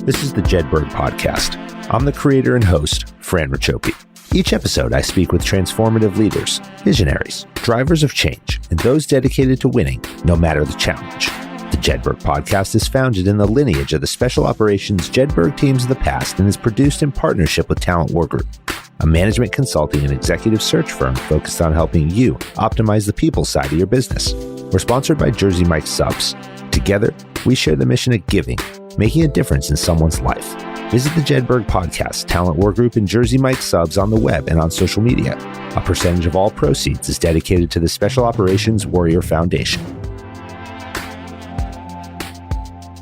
This is the Jedburgh podcast. I'm the creator and host, Fran Racioppi. Each episode, I speak with transformative leaders, visionaries, drivers of change, and those dedicated to winning, no matter the challenge. The Jedburgh podcast is founded in the lineage of the special operations Jedburgh teams of the past and is produced in partnership with Talent War Group, a management consulting and executive search firm focused on helping you optimize the people side of your business. We're sponsored by Jersey Mike's Subs. Together, we share the mission of giving, making a difference in someone's life. Visit the Jedburgh podcast, Talent War Group, and Jersey Mike's Subs on the web and on social media. A percentage of all proceeds is dedicated to the Special Operations Warrior Foundation.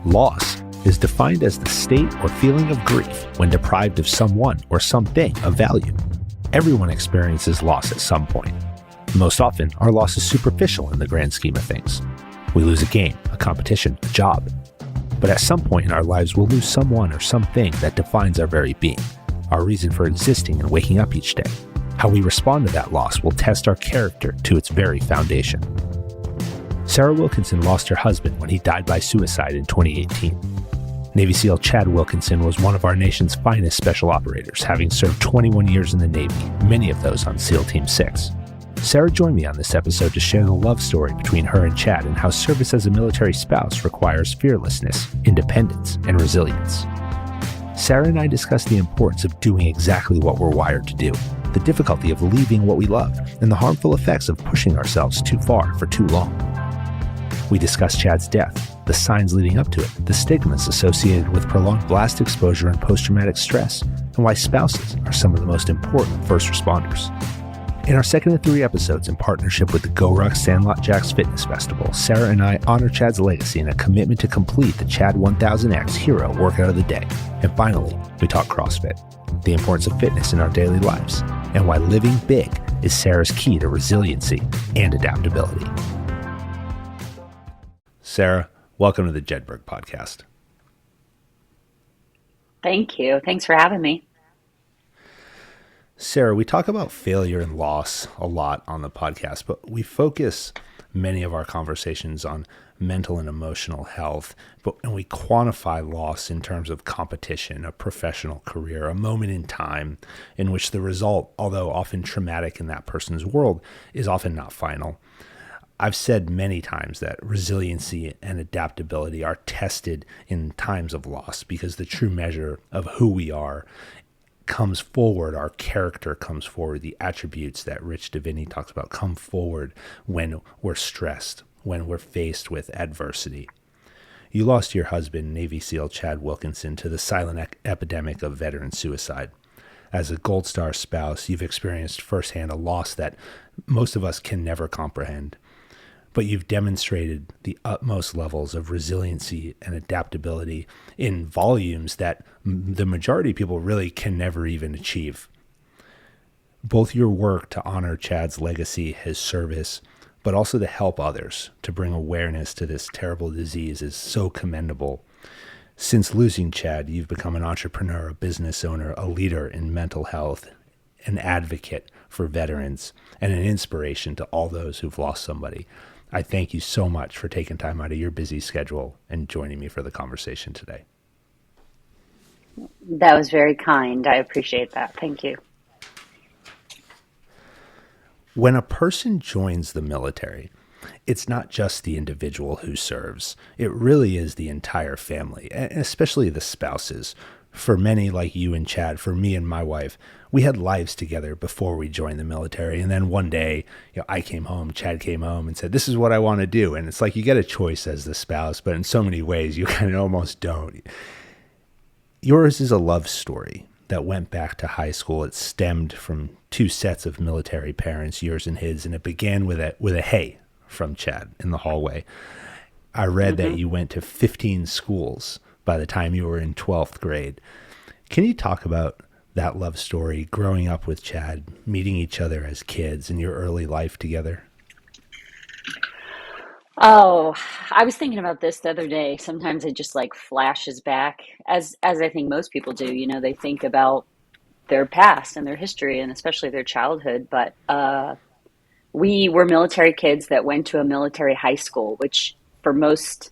Loss is defined as the state or feeling of grief when deprived of someone or something of value. Everyone experiences loss at some point. Most often, our loss is superficial in the grand scheme of things. We lose a game, a competition, a job. But at some point in our lives, we'll lose someone or something that defines our very being, our reason for existing and waking up each day. How we respond to that loss will test our character to its very foundation. Sara Wilkinson lost her husband when he died by suicide in 2018. Navy SEAL Chad Wilkinson was one of our nation's finest special operators, having served 21 years in the Navy, many of those on SEAL Team 6. Sara joined me on this episode to share the love story between her and Chad and how service as a military spouse requires fearlessness, independence, and resilience. Sara and I discussed the importance of doing exactly what we're wired to do, the difficulty of leaving what we love, and the harmful effects of pushing ourselves too far for too long. We discussed Chad's death, the signs leading up to it, the stigmas associated with prolonged blast exposure and post-traumatic stress, and why spouses are some of the most important first responders. In our second of 3 episodes in partnership with the Go Ruck Sandlot Jacks Fitness Festival, Sara and I honor Chad's legacy in a commitment to complete the Chad1000X Hero Workout of the Day. And finally, we talk CrossFit, the importance of fitness in our daily lives, and why living big is Sara's key to resiliency and adaptability. Sara, welcome to the Jedburgh podcast. Thank you. Thanks for having me. Sara, we talk about failure and loss a lot on the podcast, but we focus many of our conversations on mental and emotional health, and we quantify loss in terms of competition, a professional career, a moment in time in which the result, although often traumatic in that person's world, is often not final. I've said many times that resiliency and adaptability are tested in times of loss because the true measure of who we are comes forward, our character comes forward, the attributes that Rich Davini talks about come forward when we're stressed, when we're faced with adversity. You lost your husband, Navy SEAL Chad Wilkinson, to the silent epidemic of veteran suicide. As a Gold Star spouse, you've experienced firsthand a loss that most of us can never comprehend. But you've demonstrated the utmost levels of resiliency and adaptability in volumes that the majority of people really can never even achieve. Both your work to honor Chad's legacy, his service, but also to help others, to bring awareness to this terrible disease is so commendable. Since losing Chad, you've become an entrepreneur, a business owner, a leader in mental health, an advocate for veterans, and an inspiration to all those who've lost somebody. I thank you so much for taking time out of your busy schedule and joining me for the conversation today. That was very kind. I appreciate that. Thank you. When a person joins the military, it's not just the individual who serves. It really is the entire family, and especially the spouses. For many like you and Chad, for me and my wife, we had lives together before we joined the military. And then one day, I came home, Chad came home and said, this is what I want to do. And it's like you get a choice as the spouse, but in so many ways, you kind of almost don't. Yours is a love story that went back to high school. It stemmed from 2 sets of military parents, yours and his, and it began with a hey from Chad in the hallway. I read that you went to 15 schools by the time you were in 12th grade. Can you talk about that love story, growing up with Chad, meeting each other as kids and your early life together? Oh, I was thinking about this the other day. Sometimes it just like flashes back, as I think most people do. They think about their past and their history and especially their childhood. But we were military kids that went to a military high school, which for most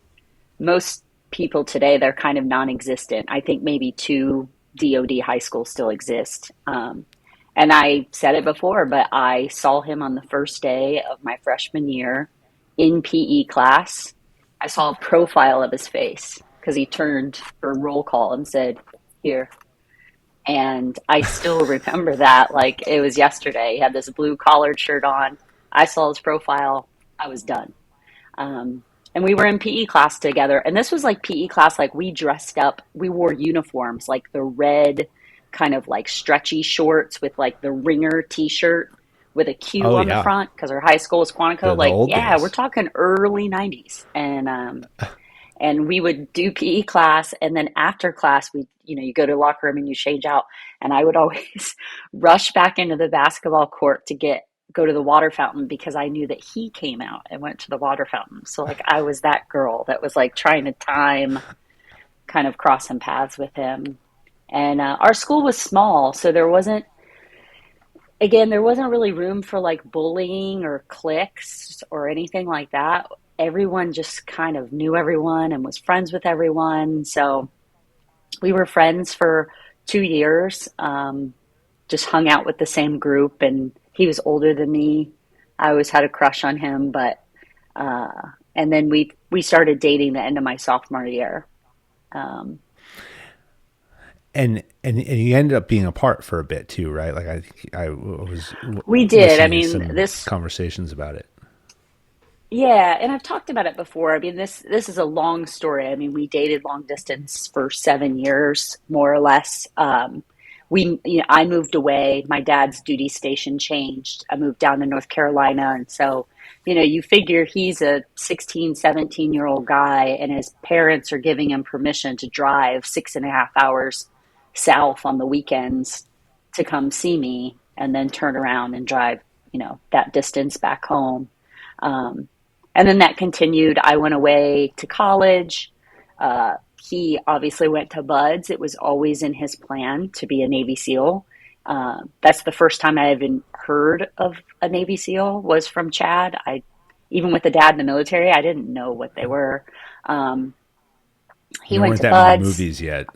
people today, they're kind of non-existent. I think maybe two DoD high schools still exist. And I said it before, but I saw him on the first day of my freshman year in PE class. I saw a profile of his face because he turned for roll call and said, "Here." And I still remember that like it was yesterday. He had this blue collared shirt on. I saw his profile. I was done. Um, and we were in PE class together. And this was like PE class, like we dressed up, we wore uniforms, like the red kind of like stretchy shorts with like the ringer t shirt with a Q Oh on the yeah, front because our high school was Quantico. the Like, old yeah, we're days. talking early 90s. And we would do PE class. And then after class, you go to the locker room and you change out. And I would always rush back into the basketball court to go to the water fountain because I knew that he came out and went to the water fountain. So like I was that girl that was like trying to time kind of crossing paths with him. And our school was small, so there wasn't really room for like bullying or cliques or anything like that. Everyone just kind of knew everyone and was friends with everyone. So we were friends for 2 years. Just hung out with the same group, and he was older than me. I always had a crush on him, but uh, and then we started dating the end of my sophomore year. Um, And you ended up being apart for a bit too, right? Like I think I was we did. I listening to mean, some this conversations about it. Yeah, and I've talked about it before. I mean, this is a long story. I mean, we dated long distance for 7 years, more or less. I moved away. My dad's duty station changed. I moved down to North Carolina, and so, you figure he's a 16, 17-year-old guy, and his parents are giving him permission to drive 6.5 hours south on the weekends to come see me, and then turn around and drive, that distance back home. Um, and then that continued. I went away to college. He obviously went to Buds. It was always in his plan to be a Navy SEAL. That's the first time I even heard of a Navy SEAL was from Chad. Even with a dad in the military, I didn't know what they were. Um, he There went weren't to that many Buds. movies yet.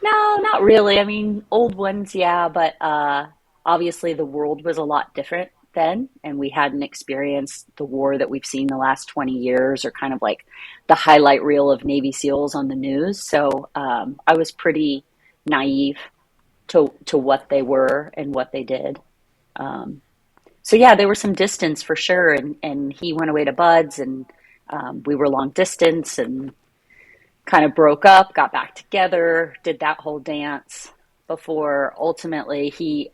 No, not really. I mean, old ones, yeah, but obviously the world was a lot different then, and we hadn't experienced the war that we've seen the last 20 years, or kind of like the highlight reel of Navy SEALs on the news. So I was pretty naive to what they were and what they did. Um, so yeah, there was some distance for sure, and he went away to Buds, and we were long distance, and kind of broke up, got back together, did that whole dance before ultimately he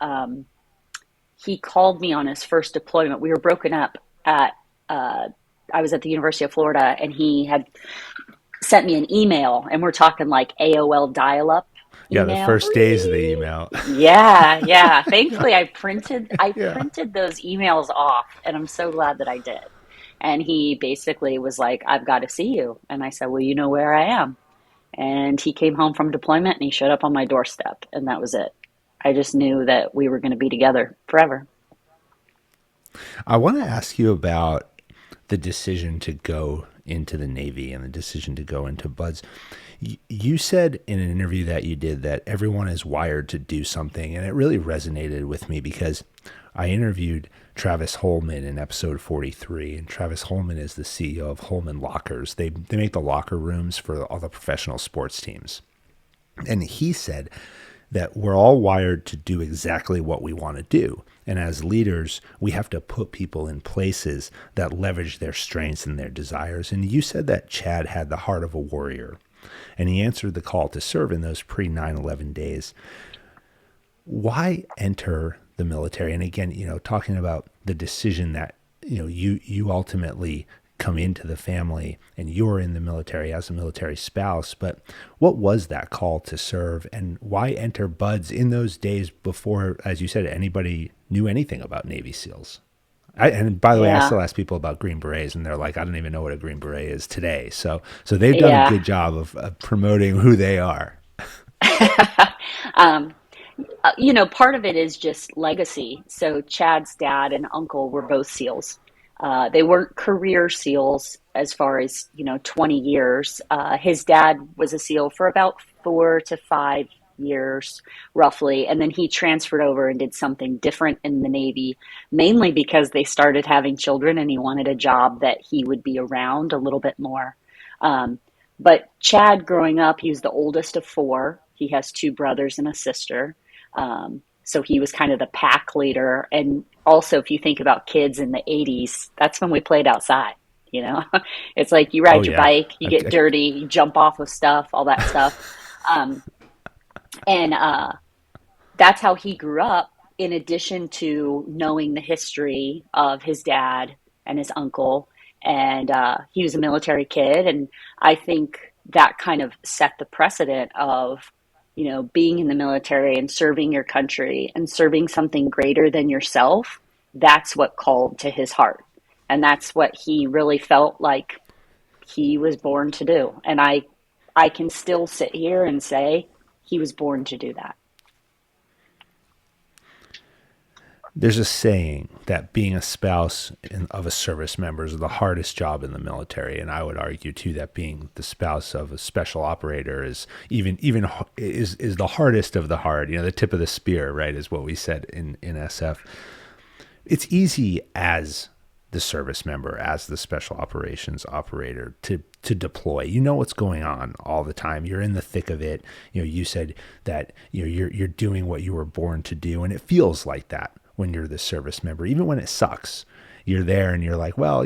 called me on his first deployment. We were broken up at uh, I was at the University of Florida, and he had sent me an email, and we're talking like AOL dial-up Yeah, the email. first days of the email. Yeah, yeah. Thankfully, I Yeah. printed those emails off, and I'm so glad that I did. And he basically was like, "I've got to see you." And I said, "Well, you know where I am." And he came home from deployment and he showed up on my doorstep, and that was it. I just knew that we were going to be together forever. I want to ask you about the decision to go into the Navy and the decision to go into Buds. You said in an interview that you did that everyone is wired to do something, and it really resonated with me because I interviewed Travis Holman in episode 43, and Travis Holman is the CEO of Holman Lockers. They make the locker rooms for all the professional sports teams. And he said that we're all wired to do exactly what we want to do. And as leaders, we have to put people in places that leverage their strengths and their desires. And you said that Chad had the heart of a warrior, and he answered the call to serve in those pre 9/11 days. Why enter the military? And again, talking about the decision that, you ultimately come into the family and you're in the military as a military spouse, but what was that call to serve, and why enter Buds in those days before, as you said, anybody knew anything about Navy SEALs? And by the way, I Yeah, still ask people about Green Berets, and they're like, I don't even know what a Green Beret is today. So they've done a yeah. good job of promoting who they are. um, part of it is just legacy. So Chad's dad and uncle were both SEALs. They weren't career SEALs as far as, 20 years. His dad was a SEAL for about 4 to 5 years, roughly. And then he transferred over and did something different in the Navy, mainly because they started having children and he wanted a job that he would be around a little bit more. Um, but Chad, growing up, he was the oldest of four. He has two brothers and a sister. So he was kind of the pack leader. And also, if you think about kids in the 80s, that's when we played outside. You know, it's like you Oh ride your yeah. bike, you get dirty, you jump off of stuff, all that stuff. Um, and that's how he grew up, in addition to knowing the history of his dad and his uncle. And he was a military kid. And I think that kind of set the precedent of, being in the military and serving your country and serving something greater than yourself. That's what called to his heart. And that's what he really felt like he was born to do. And I can still sit here and say he was born to do that. There's a saying that being a spouse of a service member is the hardest job in the military, and I would argue too that being the spouse of a special operator is even is the hardest of the hard. The tip of the spear, right, is what we said in SF. It's easy as the service member, as the special operations operator, to deploy. You know what's going on all the time. You're in the thick of it. You said that you're doing what you were born to do, and it feels like that when you're the service member, even when it sucks. You're there and you're like, well,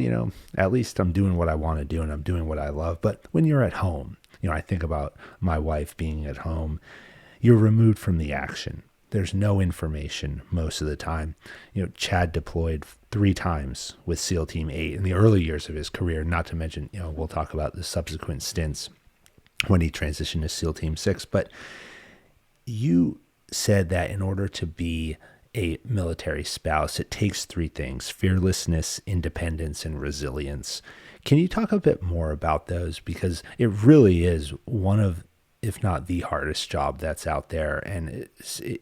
at least I'm doing what I want to do and I'm doing what I love. But when you're at home, I think about my wife being at home, you're removed from the action. There's no information most of the time. Chad deployed 3 times with SEAL Team 8 in the early years of his career, not to mention, we'll talk about the subsequent stints when he transitioned to SEAL Team 6. But you said that in order to be a military spouse, it takes 3 things: fearlessness, independence, and resilience. Can you talk a bit more about those? Because it really is one of, if not the hardest job that's out there. And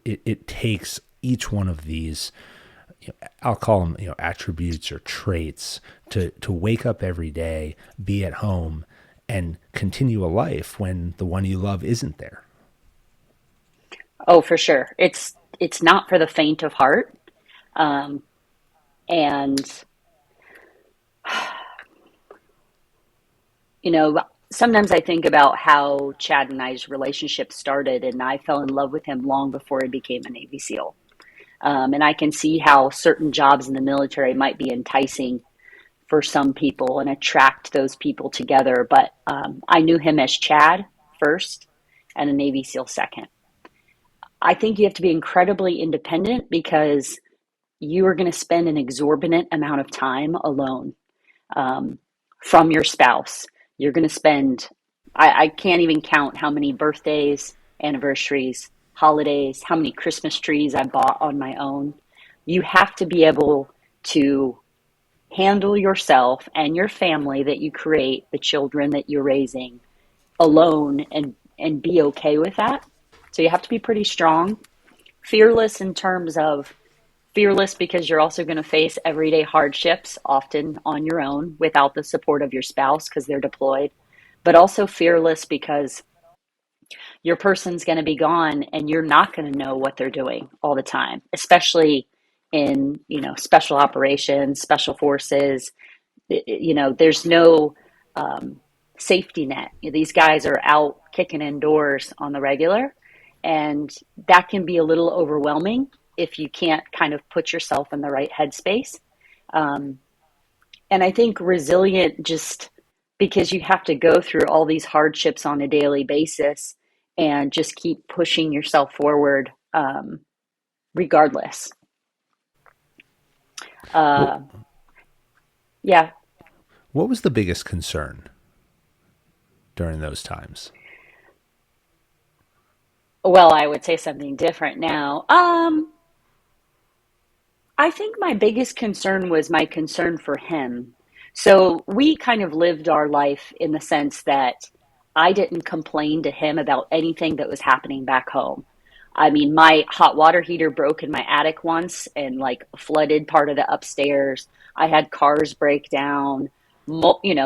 it takes each one of these, I'll call them, attributes or traits to wake up every day, be at home, and continue a life when the one you love isn't there. Oh, for sure. It's not for the faint of heart. Um, and sometimes I think about how Chad and I's relationship started, and I fell in love with him long before he became a Navy SEAL. And I can see how certain jobs in the military might be enticing for some people and attract those people together. But I knew him as Chad first and a Navy SEAL second. I think you have to be incredibly independent because you are going to spend an exorbitant amount of time alone from your spouse. You're going to spend, I can't even count how many birthdays, anniversaries, holidays, how many Christmas trees I bought on my own. You have to be able to handle yourself and your family that you create, the children that you're raising alone, and be okay with that. So you have to be pretty strong. Fearless in terms of fearless because you're also going to face everyday hardships, often on your own without the support of your spouse because they're deployed, but also fearless because your person's going to be gone and you're not going to know what they're doing all the time, especially in, special operations, special forces. There's no safety net. These guys are out kicking in doors on the regular, and that can be a little overwhelming if you can't kind of put yourself in the right headspace. And I think resilient, just because you have to go through all these hardships on a daily basis and just keep pushing yourself forward regardless. Yeah. What was the biggest concern during those times? Well, I would say something different now. I think my biggest concern was my concern for him. So we kind of lived our life in the sense that I didn't complain to him about anything that was happening back home. I mean, my hot water heater broke in my attic once and like flooded part of the upstairs. I had cars break down,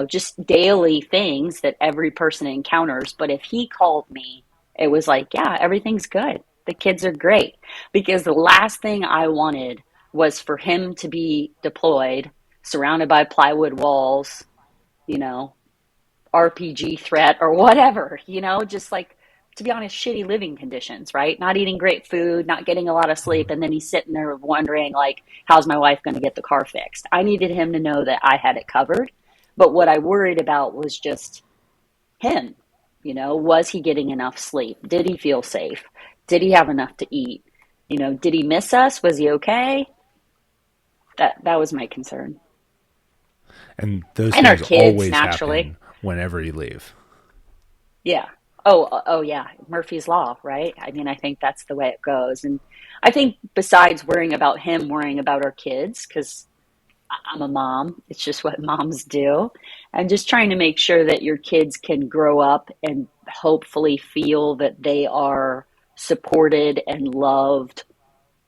just daily things that every person encounters. But if he called me, it was like, yeah, everything's good. The kids are great. Because the last thing I wanted was for him to be deployed, surrounded by plywood walls, you know, RPG threat or whatever, just like, to be honest, shitty living conditions, right? Not eating great food, not getting a lot of sleep. And then he's sitting there wondering, like, how's my wife going to get the car fixed? I needed him to know that I had it covered. But what I worried about was just him. Was he getting enough sleep? Did he feel safe? Did he have enough to eat? Did he miss us? Was he okay? That was my concern. And those And our things kids, always naturally. happen whenever you leave. Yeah. Oh, yeah. Murphy's Law, right? I mean, I think that's the way it goes. And I think besides worrying about him, worrying about our kids, because I'm a mom, it's just what moms do. And just trying to make sure that your kids can grow up and hopefully feel that they are supported and loved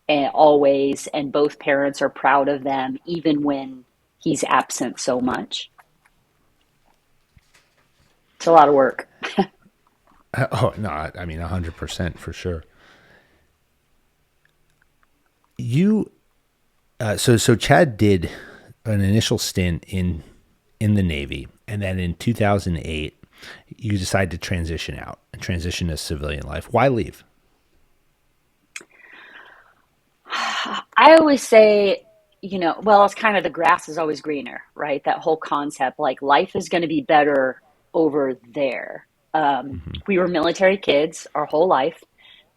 and always, and both parents are proud of them, even when he's absent so much. It's a lot of work. Oh, no, I mean, 100% for sure. You, so Chad did an initial stint in the Navy, and then in 2008, you decided to transition out and transition to civilian life. Why leave? I always say, it's kind of the grass is always greener, right? That whole concept, like life is going to be better over there. We were military kids our whole life.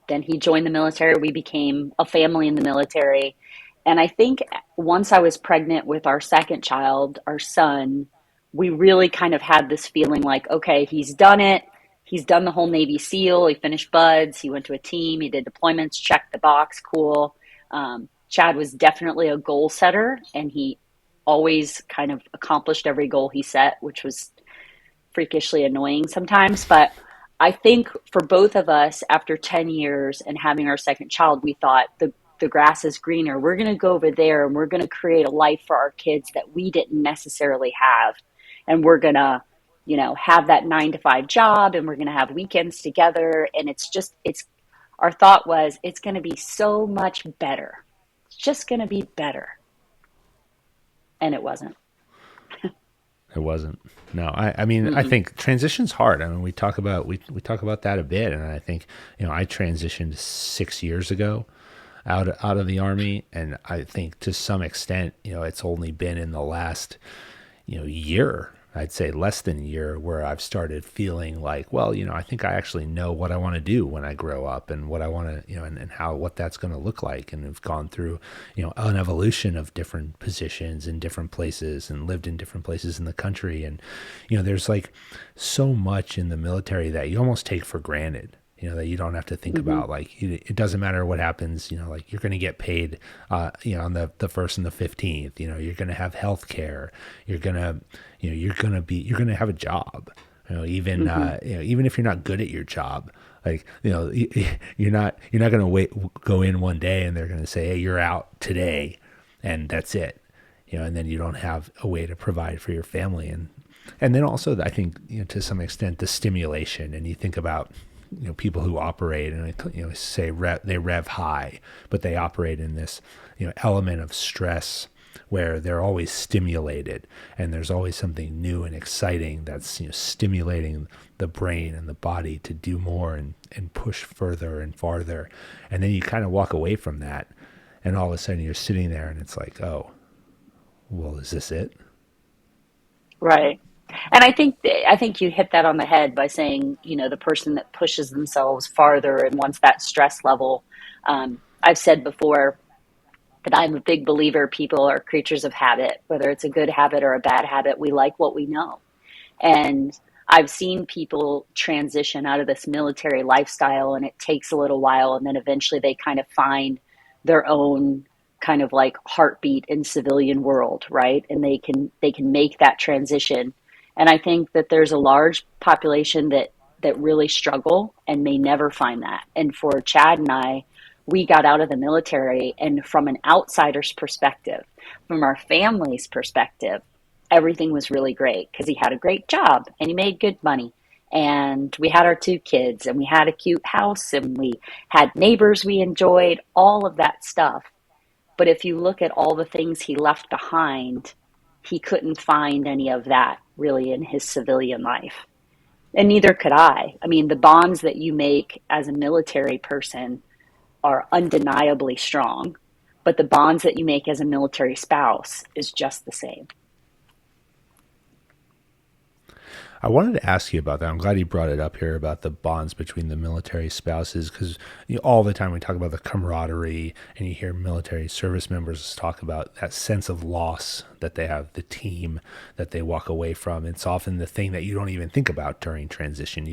Then he joined the military. We became a family in the military. And I think once I was pregnant with our second child, our son, we really kind of had this feeling like, okay, he's done it. He's done the whole Navy SEAL. He finished buds. He went to a team. He did deployments, checked the box. Cool. Chad was definitely a goal setter, and he always kind of accomplished every goal he set, which was freakishly annoying sometimes. But I think for both of us, after 10 years and having our second child, we thought the grass is greener. We're going to go over there and we're going to create a life for our kids that we didn't necessarily have. And we're going to, have that 9 to 5 job, and we're going to have weekends together. And our thought was, it's going to be so much better. It's just going to be better. And it wasn't. It wasn't. No, I mean, I think transition's hard. I mean, we talk about that a bit, and I think, I transitioned 6 years ago out of the Army, and I think to some extent, it's only been in the last, year, I'd say less than a year, where I've started feeling like, well, I think I actually know what I want to do when I grow up, and what I want to, and what that's going to look like. And I've gone through, an evolution of different positions in different places, and lived in different places in the country. And, there's like so much in the military that you almost take for granted. That you don't have to think about, like, it doesn't matter what happens, like you're going to get paid, on the 1st and the 15th, you're going to have health care, you're going to have a job, even if you're not good at your job, like, you're not going to go in one day and they're going to say, hey, you're out today, and that's it, and then you don't have a way to provide for your family. And then also, I think, to some extent, the stimulation, and you think about, people who operate and, say they rev high, but they operate in this, element of stress where they're always stimulated, and there's always something new and exciting that's, stimulating the brain and the body to do more and push further and farther. And then you kind of walk away from that, and all of a sudden you're sitting there and it's like, oh, well, is this it? Right. And I think you hit that on the head by saying, the person that pushes themselves farther and wants that stress level. I've said before that I'm a big believer people are creatures of habit, whether it's a good habit or a bad habit. We like what we know. And I've seen people transition out of this military lifestyle, and it takes a little while, and then eventually they kind of find their own kind of like heartbeat in civilian world, right? And they can make that transition. And I think that there's a large population that really struggle and may never find that. And for Chad and I, we got out of the military, and from an outsider's perspective, From our family's perspective, everything was really great because he had a great job and he made good money. And we had our two kids and we had a cute house and we had neighbors we enjoyed, all of that stuff. But if you look at all the things he left behind, he couldn't find any of that really in his civilian life. And neither could I. I mean, the bonds that you make as a military person are undeniably strong, but the bonds that you make as a military spouse is just the same. I wanted to ask you about that. I'm glad you brought it up here about the bonds between the military spouses, because all the time we talk about the camaraderie and you hear military service members talk about that sense of loss that they have, the team that they walk away from. It's often the thing that you don't even think about during transition.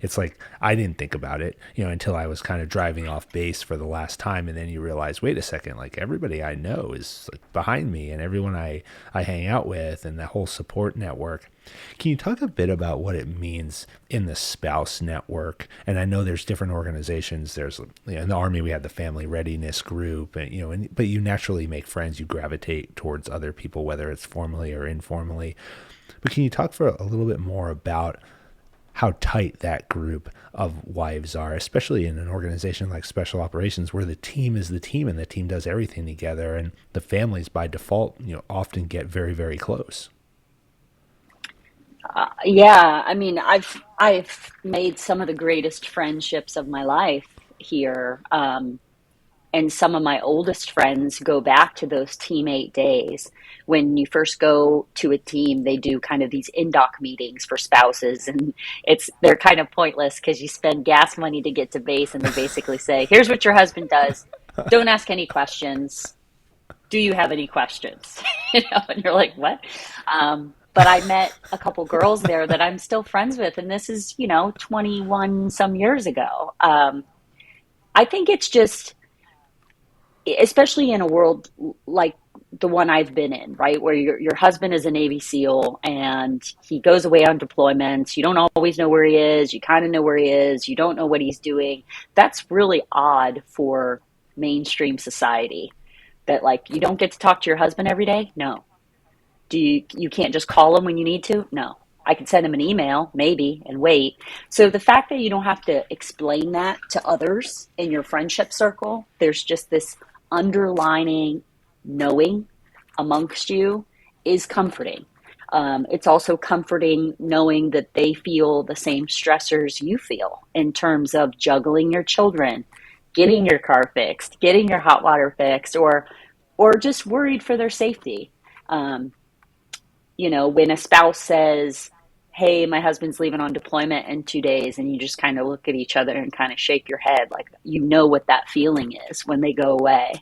It's like, I didn't think about it, until I was kind of driving off base for the last time. And then you realize, wait a second, like everybody I know is like behind me and everyone I hang out with and the whole support network. Can you talk a bit about what it means in the spouse network? And I know there's different organizations. There's, in the Army, we had the family readiness group, and but you naturally make friends. You gravitate towards other people, whether it's formally or informally. But can you talk for a little bit more about how tight that group of wives are, especially in an organization like Special Operations, where the team is the team and the team does everything together, and the families by default, often get very, very close. Yeah, I mean, I've made some of the greatest friendships of my life here, and some of my oldest friends go back to those teammate days. When you first go to a team, they do kind of these in-doc meetings for spouses, and they're kind of pointless because you spend gas money to get to base, and they basically say, "Here's what your husband does. Don't ask any questions. Do you have any questions?" And you're like, "What?" But I met a couple girls there that I'm still friends with, and this is, 21 some years ago. I think it's just, especially in a world like the one I've been in, right, where your husband is a Navy SEAL and he goes away on deployments. You don't always know where he is. You kind of know where he is. You don't know what he's doing. That's really odd for mainstream society. That, like, you don't get to talk to your husband every day? No. You can't just call him when you need to? No. I can send him an email, maybe, and wait. So the fact that you don't have to explain that to others in your friendship circle, there's just this underlining knowing amongst you, is comforting. It's also comforting knowing that they feel the same stressors you feel in terms of juggling your children, getting your car fixed, getting your hot water fixed, or just worried for their safety. When a spouse says, "Hey, my husband's leaving on deployment in 2 days," and you just kind of look at each other and kind of shake your head, like, what that feeling is when they go away.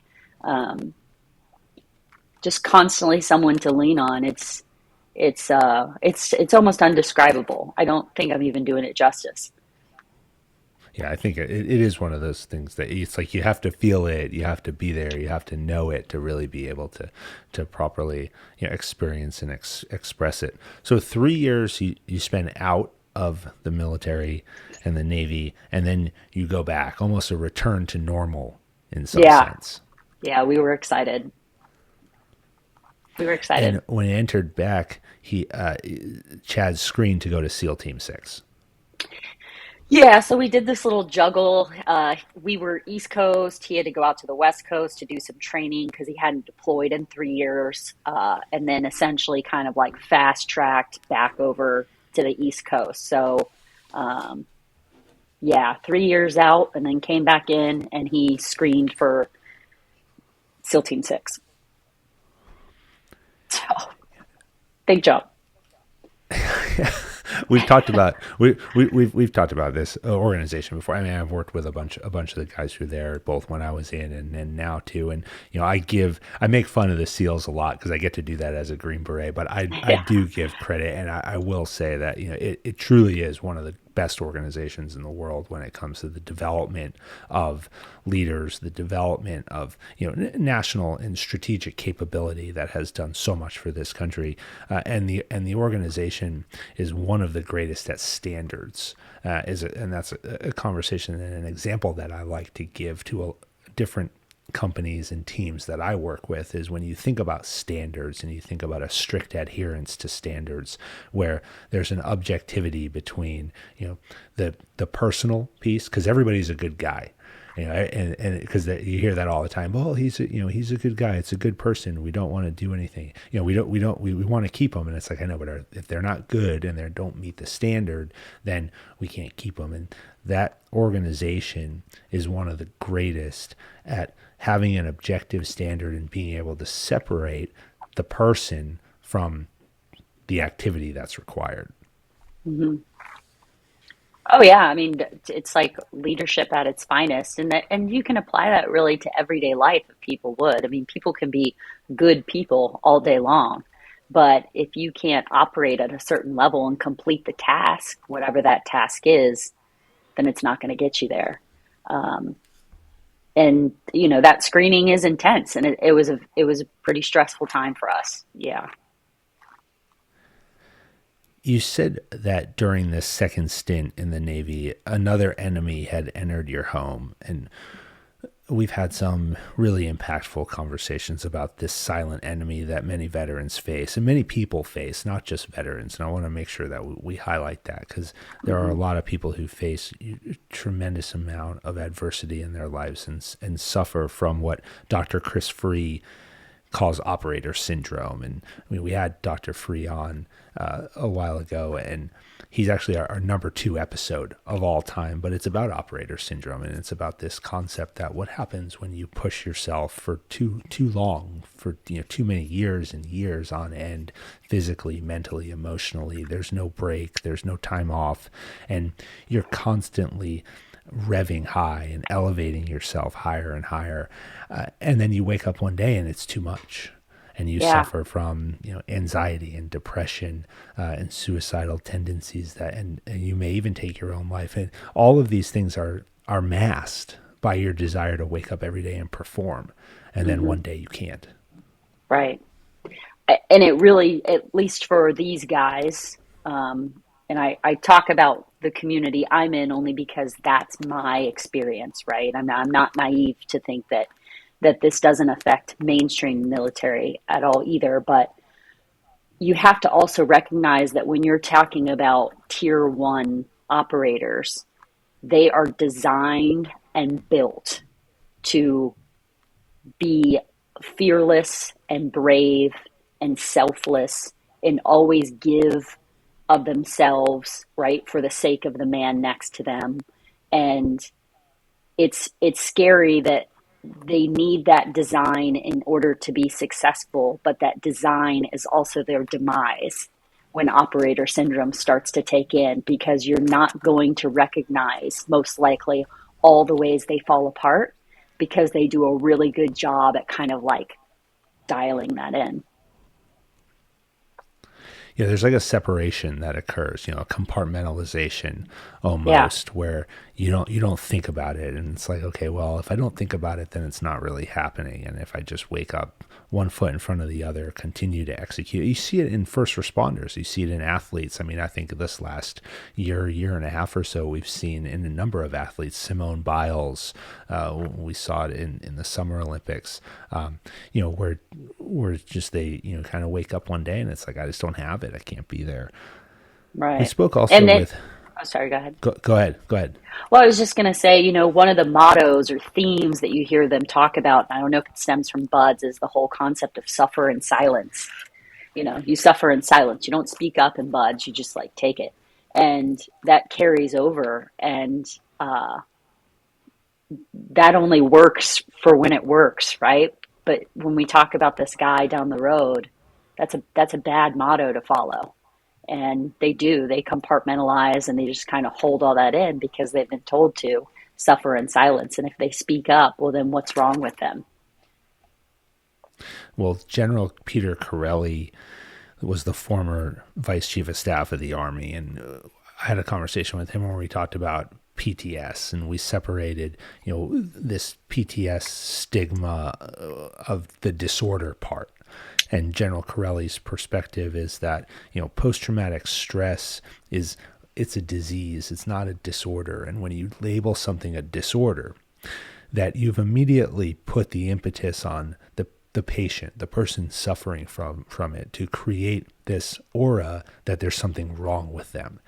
Just constantly someone to lean on. It's almost undescribable. I don't think I'm even doing it justice. Yeah, I think it is one of those things that it's like you have to feel it, you have to be there, you have to know it to really be able to properly experience and express it. So 3 years you spend out of the military and the Navy, and then you go back, almost a return to normal in some sense. Yeah, we were excited. And when he entered back, Chad screened to go to SEAL Team 6. Yeah, so we did this little juggle. We were East Coast. He had to go out to the West Coast to do some training because he hadn't deployed in 3 years. And then essentially kind of like fast tracked back over to the East Coast. So, 3 years out and then came back in and he screened for SEAL Team 6. So, big jump. We've talked about we've talked about this organization before. I mean, I've worked with a bunch of the guys who are there, both when I was in and now too. And I make fun of the SEALs a lot because I get to do that as a Green Beret. But I do give credit, and I will say that it truly is one of the best organizations in the world when it comes to the development of leaders, the development of national and strategic capability that has done so much for this country, and the organization is one of the greatest at standards. And that's a conversation and an example that I like to give to different companies and teams that I work with is when you think about standards and you think about a strict adherence to standards where there's an objectivity between, the personal piece, because everybody's a good guy. And because you hear that all the time. Well, he's a good guy. It's a good person. We don't want to do anything. We want to keep them. And it's like, I know, but if they're not good and they don't meet the standard, then we can't keep them. And that organization is one of the greatest at having an objective standard and being able to separate the person from the activity that's required. Mm-hmm. Oh yeah, I mean it's like leadership at its finest, and you can apply that really to everyday life if people would. I mean, people can be good people all day long, but if you can't operate at a certain level and complete the task, whatever that task is, then it's not going to get you there. And that screening is intense, and it was a pretty stressful time for us. Yeah. You said that during this second stint in the Navy, another enemy had entered your home, and we've had some really impactful conversations about this silent enemy that many veterans face and many people face, not just veterans. And I want to make sure that we highlight that, because there are a lot of people who face a tremendous amount of adversity in their lives and suffer from what Dr. Chris Free calls operator syndrome. And I mean, we had Dr. Free on a while ago, and he's actually our number 2 episode of all time, but it's about operator syndrome. And it's about this concept that what happens when you push yourself for too long, for too many years and years on end, physically, mentally, emotionally. There's no break, there's no time off, and you're constantly revving high and elevating yourself higher and higher. And then you wake up one day and it's too much. And you suffer from, anxiety and depression and suicidal tendencies and you may even take your own life. And all of these things are masked by your desire to wake up every day and perform. And then one day you can't. Right. And it really, at least for these guys, and I talk about the community I'm in only because that's my experience, right? I'm not naive to think that this doesn't affect mainstream military at all either, but you have to also recognize that when you're talking about tier 1 operators, they are designed and built to be fearless and brave and selfless and always give of themselves, right, for the sake of the man next to them. And it's scary that they need that design in order to be successful, but that design is also their demise when operator syndrome starts to take in, because you're not going to recognize, most likely, all the ways they fall apart, because they do a really good job at kind of like dialing that in. There's like a separation that occurs, a compartmentalization almost, where you don't think about it. And it's like, okay, well, if I don't think about it, then it's not really happening. And if I just wake up one foot in front of the other, continue to execute. You see it in first responders. You see it in athletes. I mean, I think this last year and a half or so, we've seen in a number of athletes, Simone Biles, we saw it in the Summer Olympics, where just they, kind of wake up one day and it's like, I just don't have it. I can't be there. Right. We spoke also with... Oh, sorry, go ahead. Go ahead. Well, I was just going to say, one of the mottos or themes that you hear them talk about, and I don't know if it stems from BUD/S, is the whole concept of suffer in silence. You suffer in silence. You don't speak up in BUD/S. You just like take it. And that carries over. And that only works for when it works, right? But when we talk about this guy down the road, that's a bad motto to follow. And they compartmentalize and they just kind of hold all that in because they've been told to suffer in silence. And if they speak up, well, then what's wrong with them? Well, General Peter Corelli was the former Vice Chief of Staff of the Army. And I had a conversation with him where we talked about PTS, and we separated, this PTS stigma of the disorder part. And General Corelli's perspective is that, post-traumatic stress it's a disease. It's not a disorder. And when you label something a disorder, that you've immediately put the impetus on the patient, the person suffering from it, to create this aura that there's something wrong with them.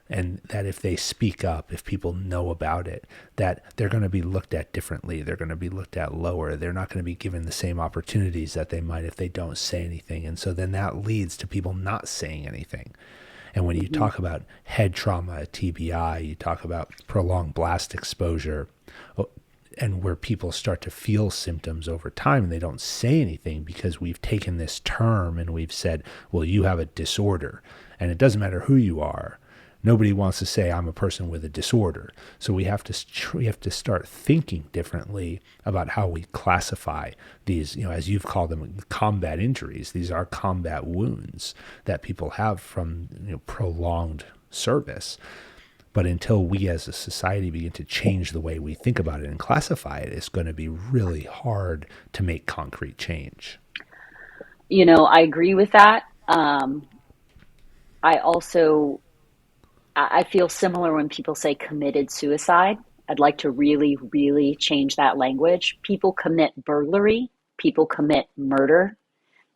And that if they speak up, if people know about it, that they're going to be looked at differently. They're going to be looked at lower. They're not going to be given the same opportunities that they might if they don't say anything. And so then that leads to people not saying anything. And when you talk about head trauma, TBI, you talk about prolonged blast exposure, and where people start to feel symptoms over time and they don't say anything because we've taken this term and we've said, well, you have a disorder. And it doesn't matter who you are. Nobody wants to say I'm a person with a disorder. So we have to start thinking differently about how we classify these, as you've called them, combat injuries. These are combat wounds that people have from prolonged service. But until we as a society begin to change the way we think about it and classify it, it's going to be really hard to make concrete change. I agree with that. I feel similar when people say committed suicide. I'd like to really, really change that language. People commit burglary. People commit murder.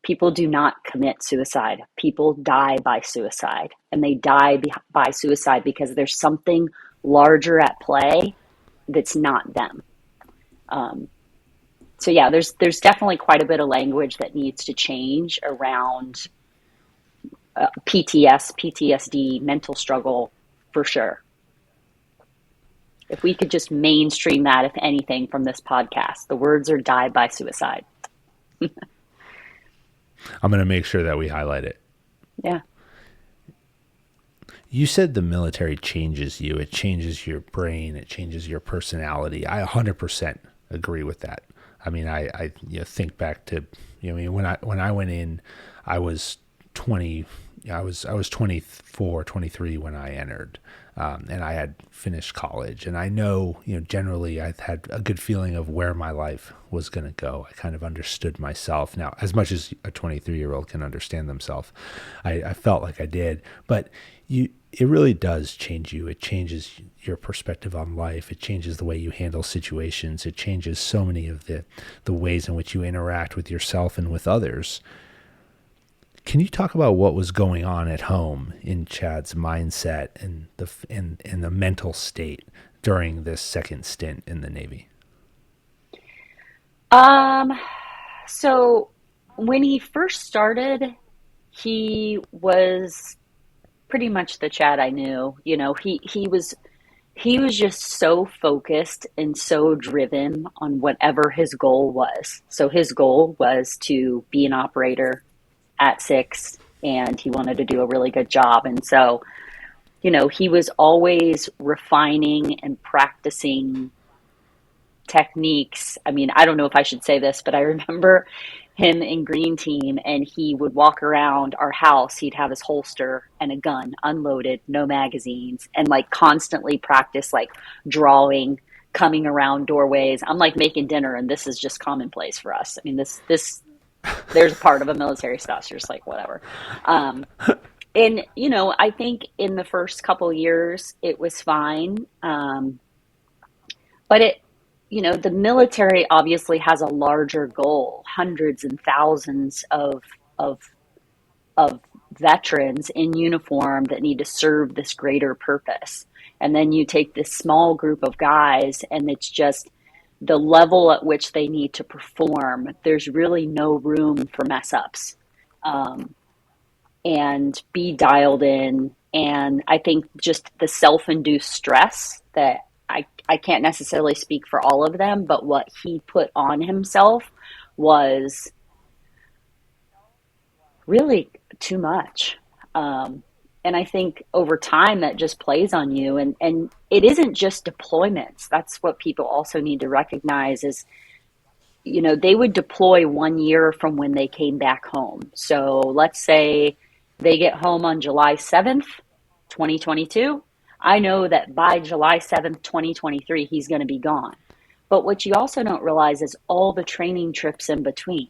People do not commit suicide. People die by suicide. And they die by suicide because there's something larger at play that's not them. So yeah, there's definitely quite a bit of language that needs to change around PTSD, mental struggle, for sure. If we could just mainstream that, if anything, from this podcast, the words are die by suicide. I'm going to make sure that we highlight it. Yeah. You said the military changes you. It changes your brain. It changes your personality. I 100% agree with that. I mean, I think back to, when I went in, I was 20. I was 24, 23 when I entered, and I had finished college. And I know, generally I had a good feeling of where my life was going to go. I kind of understood myself. Now, as much as a 23-year-old can understand themselves, I felt like I did. But it really does change you. It changes your perspective on life. It changes the way you handle situations. It changes so many of the ways in which you interact with yourself and with others. Can you talk about what was going on at home in Chad's mindset and the mental state during this second stint in the Navy? So when he first started, he was pretty much the Chad I knew. He was just so focused and so driven on whatever his goal was. So his goal was to be an operator at 6, and he wanted to do a really good job. And so, he was always refining and practicing techniques. I mean, I don't know if I should say this, but I remember him in Green Team, and he would walk around our house. He'd have his holster and a gun, unloaded, no magazines, and constantly practice drawing, coming around doorways. I'm making dinner, and this is just commonplace for us. I mean, this there's a part of a military spouse, you're just whatever. And, I think in the first couple years, it was fine. But the military obviously has a larger goal, hundreds and thousands of veterans in uniform that need to serve this greater purpose. And then you take this small group of guys, and it's just the level at which they need to perform. There's really no room for mess ups, and be dialed in. And I think just the self-induced stress that I can't necessarily speak for all of them, but what he put on himself was really too much. And I think over time that just plays on you. And it isn't just deployments. That's what people also need to recognize is, they would deploy 1 year from when they came back home. So let's say they get home on July 7th, 2022. I know that by July 7th, 2023, he's going to be gone. But what you also don't realize is all the training trips in between,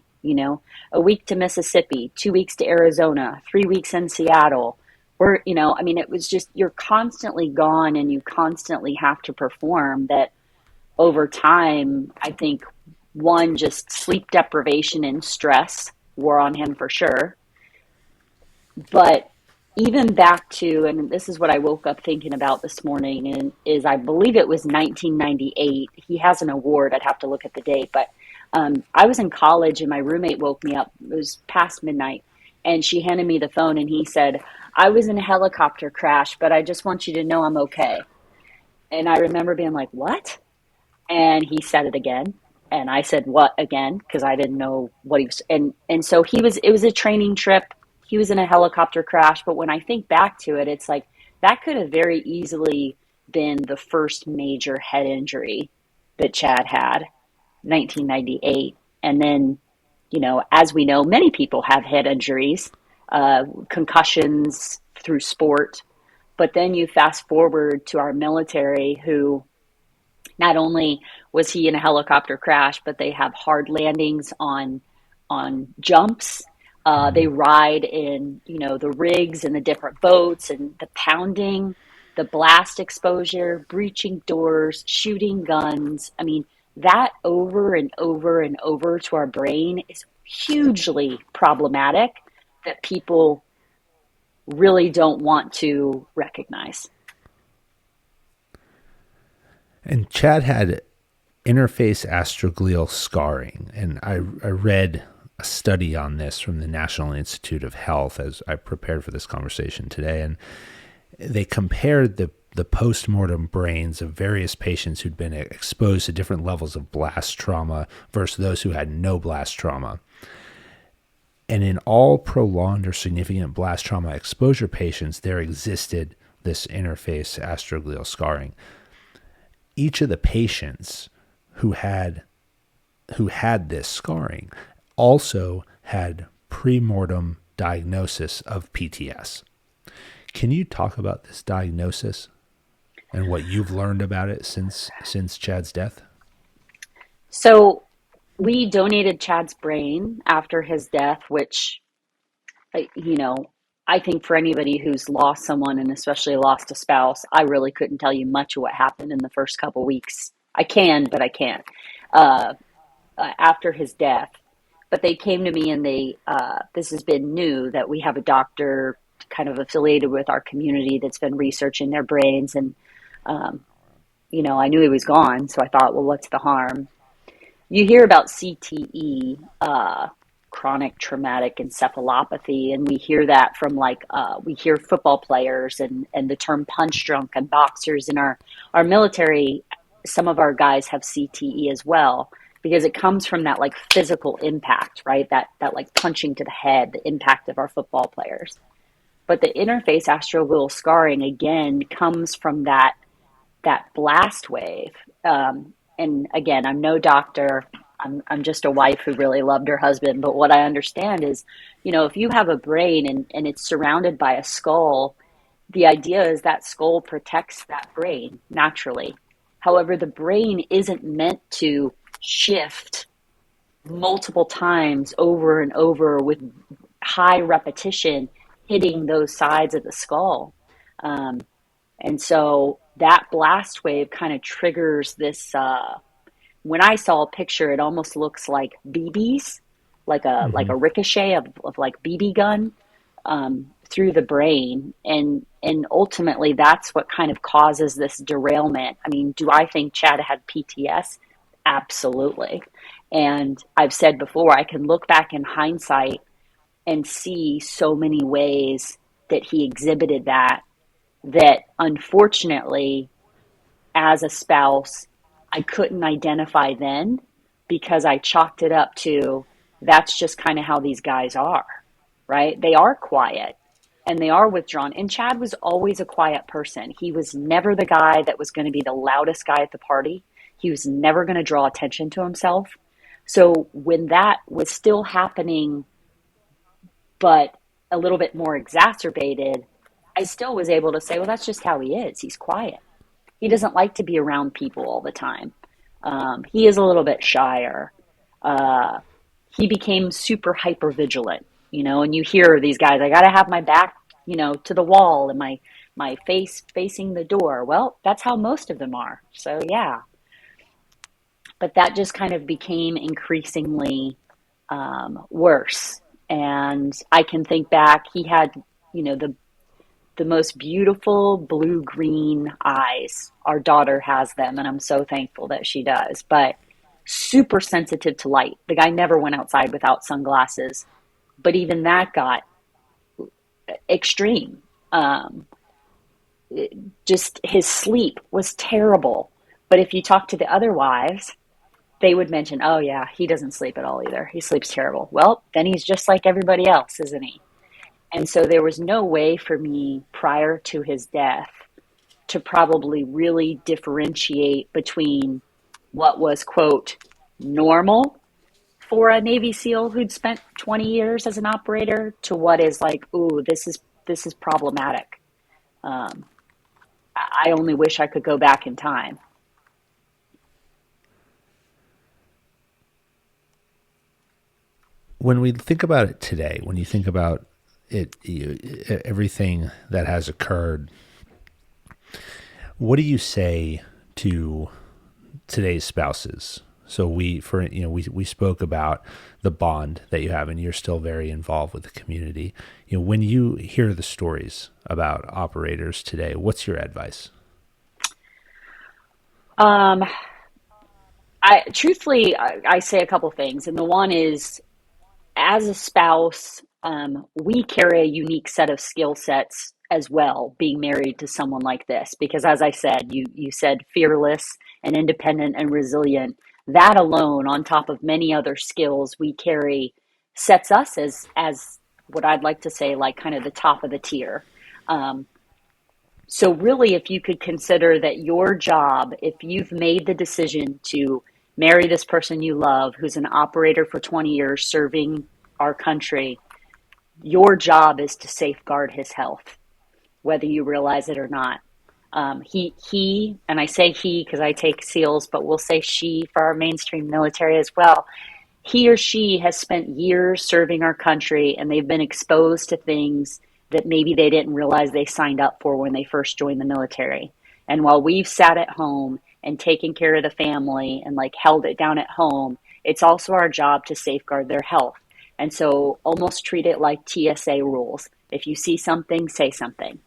a week to Mississippi, 2 weeks to Arizona, 3 weeks in Seattle. It was just, you're constantly gone and you constantly have to perform that over time, I think one, just sleep deprivation and stress wore on him for sure. But even back to, and this is what I woke up thinking about this morning, and is I believe it was 1998. He has an award. I'd have to look at the date, but I was in college and my roommate woke me up. It was past midnight, and she handed me the phone, and he said, "I was in a helicopter crash, but I just want you to know I'm okay." And I remember being like, "What?" And he said it again. And I said, "What again?" Because I didn't know what he was. And so it was a training trip. He was in a helicopter crash. But when I think back to it, it's like that could have very easily been the first major head injury that Chad had, 1998. And then, as we know, many people have head injuries, concussions through sport. But then you fast forward to our military, who not only was he in a helicopter crash, but they have hard landings on jumps. They ride in, the rigs and the different boats, and the pounding, the blast exposure, breaching doors, shooting guns. I mean, that over and over and over to our brain is hugely problematic that people really don't want to recognize. And Chad had interface astroglial scarring. And I read a study on this from the National Institute of Health as I prepared for this conversation today. And they compared the post-mortem brains of various patients who'd been exposed to different levels of blast trauma versus those who had no blast trauma. And in all prolonged or significant blast trauma exposure patients, there existed this interface astroglial scarring. Each of the patients who had this scarring also had pre-mortem diagnosis of PTS. Can you talk about this diagnosis and what you've learned about it since Chad's death? So we donated Chad's brain after his death, which, I think for anybody who's lost someone, and especially lost a spouse, I really couldn't tell you much of what happened in the first couple weeks. I can, but I can't. After his death. But they came to me and this has been new, that we have a doctor kind of affiliated with our community that's been researching their brains. And, I knew he was gone. So I thought, well, what's the harm? You hear about CTE, chronic traumatic encephalopathy, and we hear that from we hear football players and the term punch drunk, and boxers in our military. Some of our guys have CTE as well, because it comes from that physical impact, right? That punching to the head, the impact of our football players. But the interface astroglial scarring again comes from that blast wave. And again, I'm no doctor. I'm just a wife who really loved her husband. But what I understand is, if you have a brain and it's surrounded by a skull, the idea is that skull protects that brain naturally. However, the brain isn't meant to shift multiple times over and over with high repetition, hitting those sides of the skull. And so that blast wave kind of triggers this. When I saw a picture, it almost looks like BBs, like a ricochet of BB gun through the brain, and ultimately that's what kind of causes this derailment. I mean, do I think Chad had PTS? Absolutely. And I've said before, I can look back in hindsight and see so many ways that he exhibited that unfortunately, as a spouse, I couldn't identify then, because I chalked it up to, that's just kind of how these guys are, right? They are quiet and they are withdrawn. And Chad was always a quiet person. He was never the guy that was going to be the loudest guy at the party. He was never going to draw attention to himself. So when that was still happening, but a little bit more exacerbated, I still was able to say, well, that's just how he is. He's quiet. He doesn't like to be around people all the time. He is a little bit shyer. He became super hyper vigilant, and you hear these guys, I got to have my back, to the wall and my face facing the door. Well, that's how most of them are. So yeah. but that just kind of became increasingly worse. And I can think back, he had, the most beautiful blue-green eyes. Our daughter has them, and I'm so thankful that she does. But super sensitive to light. The guy never went outside without sunglasses. But even that got extreme. Just his sleep was terrible. But if you talk to the other wives, they would mention, oh, yeah, he doesn't sleep at all either. He sleeps terrible. Well, then he's just like everybody else, isn't he? And so there was no way for me prior to his death to probably really differentiate between what was, quote, normal for a Navy SEAL who'd spent 20 years as an operator to what is like, ooh, this is problematic. I only wish I could go back in time. When we think about it today, when you think about it, everything that has occurred, what do you say to today's spouses? So we spoke about the bond that you have, and you're still very involved with the community. When you hear the stories about operators today, what's your advice? I truthfully, I say a couple things, and the one is, as a spouse, we carry a unique set of skill sets as well, being married to someone like this, because as I said, you said fearless and independent and resilient. That alone, on top of many other skills we carry, sets us as what I'd like to say, like kind of the top of the tier. So really, if you could consider that your job, if you've made the decision to marry this person you love, who's an operator for 20 years serving our country, your job is to safeguard his health, whether you realize it or not. He, and I say he because I take SEALs, but we'll say she for our mainstream military as well. He or she has spent years serving our country, and they've been exposed to things that maybe they didn't realize they signed up for when they first joined the military. And while we've sat at home and taken care of the family and like held it down at home, it's also our job to safeguard their health. And so almost treat it like TSA rules. If you see something, say something.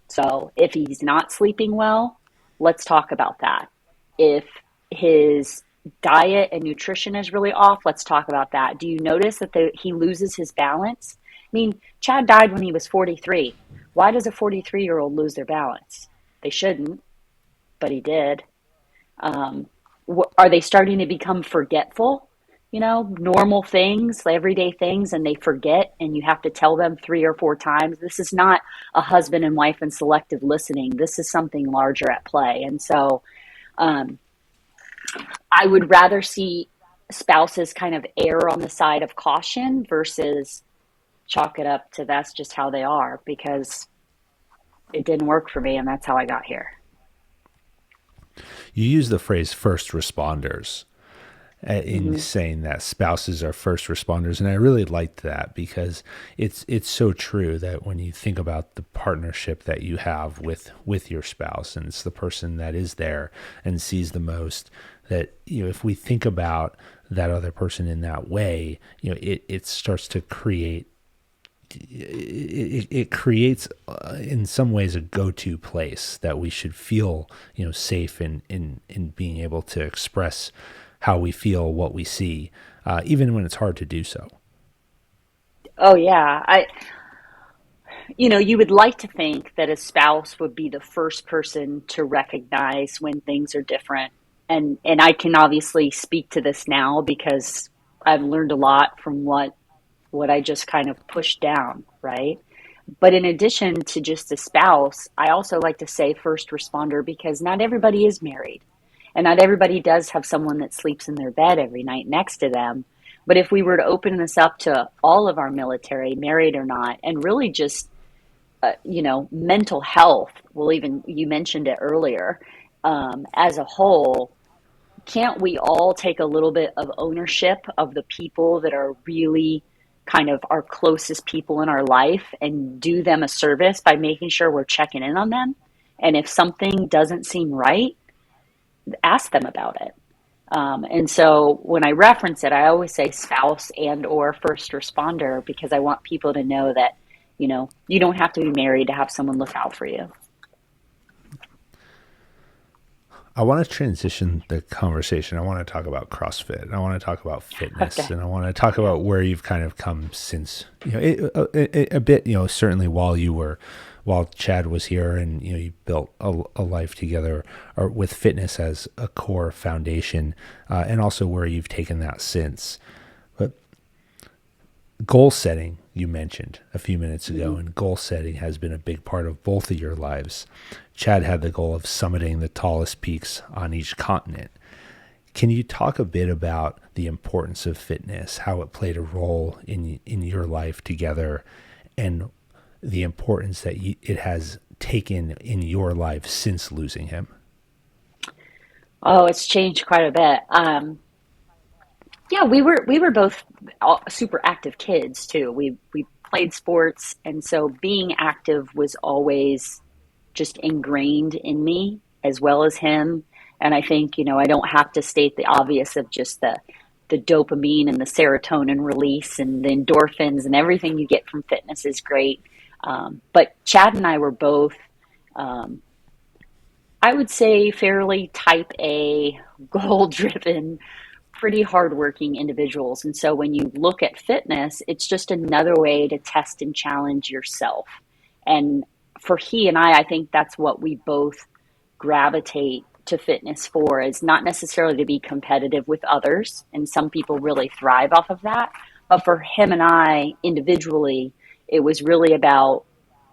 So if he's not sleeping well, let's talk about that. If his diet and nutrition is really off, let's talk about that. Do you notice that he loses his balance? I mean, Chad died when he was 43. Why does a 43-year-old lose their balance? They shouldn't, but he did. Are they starting to become forgetful? Normal things, everyday things, and they forget, and you have to tell them 3 or 4 times. This is not a husband and wife and selective listening. This is something larger at play. And so I would rather see spouses kind of err on the side of caution versus chalk it up to that's just how they are, because it didn't work for me, and that's how I got here. You use the phrase first responders in saying that spouses are first responders. And I really liked that because it's so true that when you think about the partnership that you have with your spouse, and it's the person that is there and sees the most, that, if we think about that other person in that way, it starts to create, it creates in some ways a go-to place that we should feel, safe in being able to express how we feel, what we see, even when it's hard to do so. Oh yeah. You would like to think that a spouse would be the first person to recognize when things are different. And I can obviously speak to this now because I've learned a lot from what I just kind of pushed down, right? But in addition to just a spouse, I also like to say first responder because not everybody is married. And not everybody does have someone that sleeps in their bed every night next to them. But if we were to open this up to all of our military, married or not, and really just, mental health, you mentioned it earlier, as a whole, can't we all take a little bit of ownership of the people that are really kind of our closest people in our life and do them a service by making sure we're checking in on them? And if something doesn't seem right, ask them about it. And so when I reference it, I always say spouse and or first responder, because I want people to know that, you don't have to be married to have someone look out for you. I want to transition the conversation. I want to talk about CrossFit. I want to talk about fitness, Okay. and I want to talk about where you've kind of come since, a bit, certainly while Chad was here, and, you built a life together, or with fitness as a core foundation, and also where you've taken that since. But goal setting, you mentioned a few minutes ago, and goal setting has been a big part of both of your lives. Chad had the goal of summiting the tallest peaks on each continent. Can you talk a bit about the importance of fitness, how it played a role in your life together, and the importance that it has taken in your life since losing him? Oh, it's changed quite a bit. Yeah, we were both super active kids too. We played sports, and so being active was always just ingrained in me as well as him. And I think, I don't have to state the obvious of just the dopamine and the serotonin release and the endorphins and everything you get from fitness is great. But Chad and I were both, um, I would say, fairly type A, goal driven, pretty hardworking individuals. And so when you look at fitness, it's just another way to test and challenge yourself. And for he and I think that's what we both gravitate to fitness for, is not necessarily to be competitive with others. And some people really thrive off of that. But for him and I individually, it was really about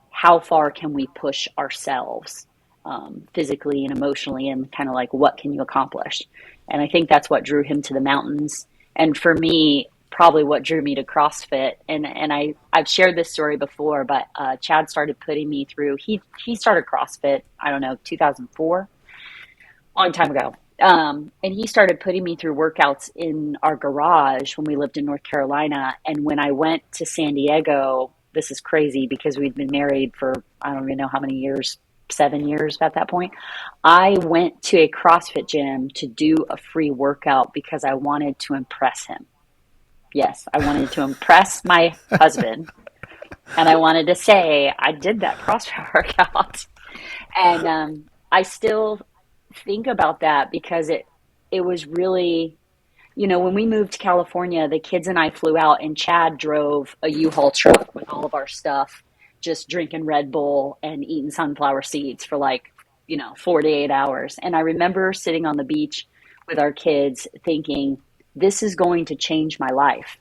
how far can we push ourselves, physically and emotionally, and kind of like what can you accomplish. And I think that's what drew him to the mountains. And for me, probably what drew me to CrossFit. And I've shared this story before, but Chad started putting me through, he started CrossFit, I don't know, 2004, long time ago. And he started putting me through workouts in our garage when we lived in North Carolina. And when I went to San Diego, this is crazy because we'd been married for, I don't even know how many years, 7 years at that point. I went to a CrossFit gym to do a free workout because I wanted to impress him. Yes, I wanted to impress my husband. And I wanted to say I did that CrossFit workout. And I still think about that because it was really, when we moved to California, the kids and I flew out, and Chad drove a U-Haul truck with all of our stuff, just drinking Red Bull and eating sunflower seeds for 48 hours. And I remember sitting on the beach with our kids thinking, this is going to change my life.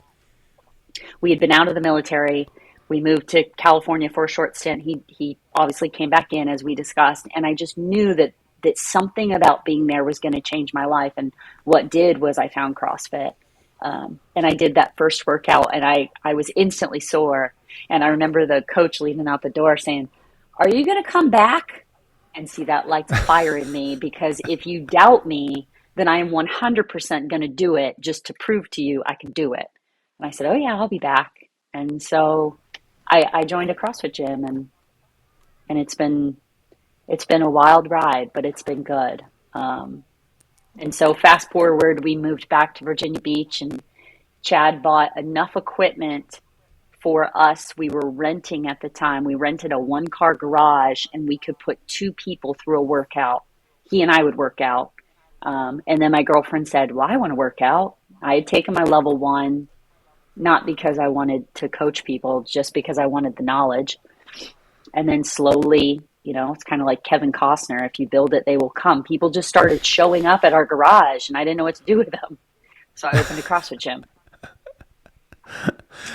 We had been out of the military. We moved to California for a short stint. He obviously came back in, as we discussed. And I just knew that something about being there was going to change my life. And what did was I found CrossFit. And I did that first workout, and I was instantly sore. And I remember the coach leaving out the door saying, "Are you going to come back?" And see, that lights a fire in me, because if you doubt me, then I am 100% going to do it just to prove to you I can do it. And I said, "Oh yeah, I'll be back." And so I joined a CrossFit gym, and it's been a wild ride, but it's been good. And so fast forward, we moved back to Virginia Beach, and Chad bought enough equipment for us. We were renting at the time. We rented a 1-car garage, and we could put 2 people through a workout. He and I would work out. And then my girlfriend said, "Well, I want to work out." I had taken my level 1, not because I wanted to coach people, just because I wanted the knowledge. And then slowly, it's kind of like Kevin Costner. If you build it, they will come. People just started showing up at our garage, and I didn't know what to do with them. So I opened a CrossFit gym.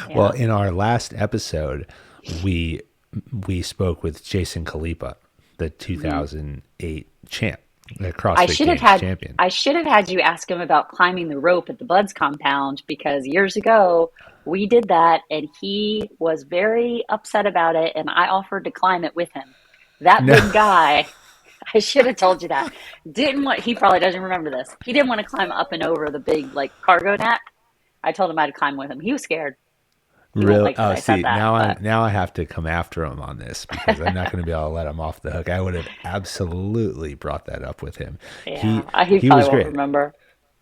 Yeah. Well, in our last episode, we spoke with Jason Khalipa, the 2008 champ, the CrossFit Games champion. I should have had you ask him about climbing the rope at the Buds compound, because years ago we did that, and he was very upset about it, and I offered to climb it with him. That big guy, I should have told you that. He probably doesn't remember this. He didn't want to climb up and over the big cargo net. I told him I'd climb with him. He was scared. Really? Oh, see, now I have to come after him on this, because I'm not going to be able to let him off the hook. I would have absolutely brought that up with him. Yeah, he was probably great. Won't remember.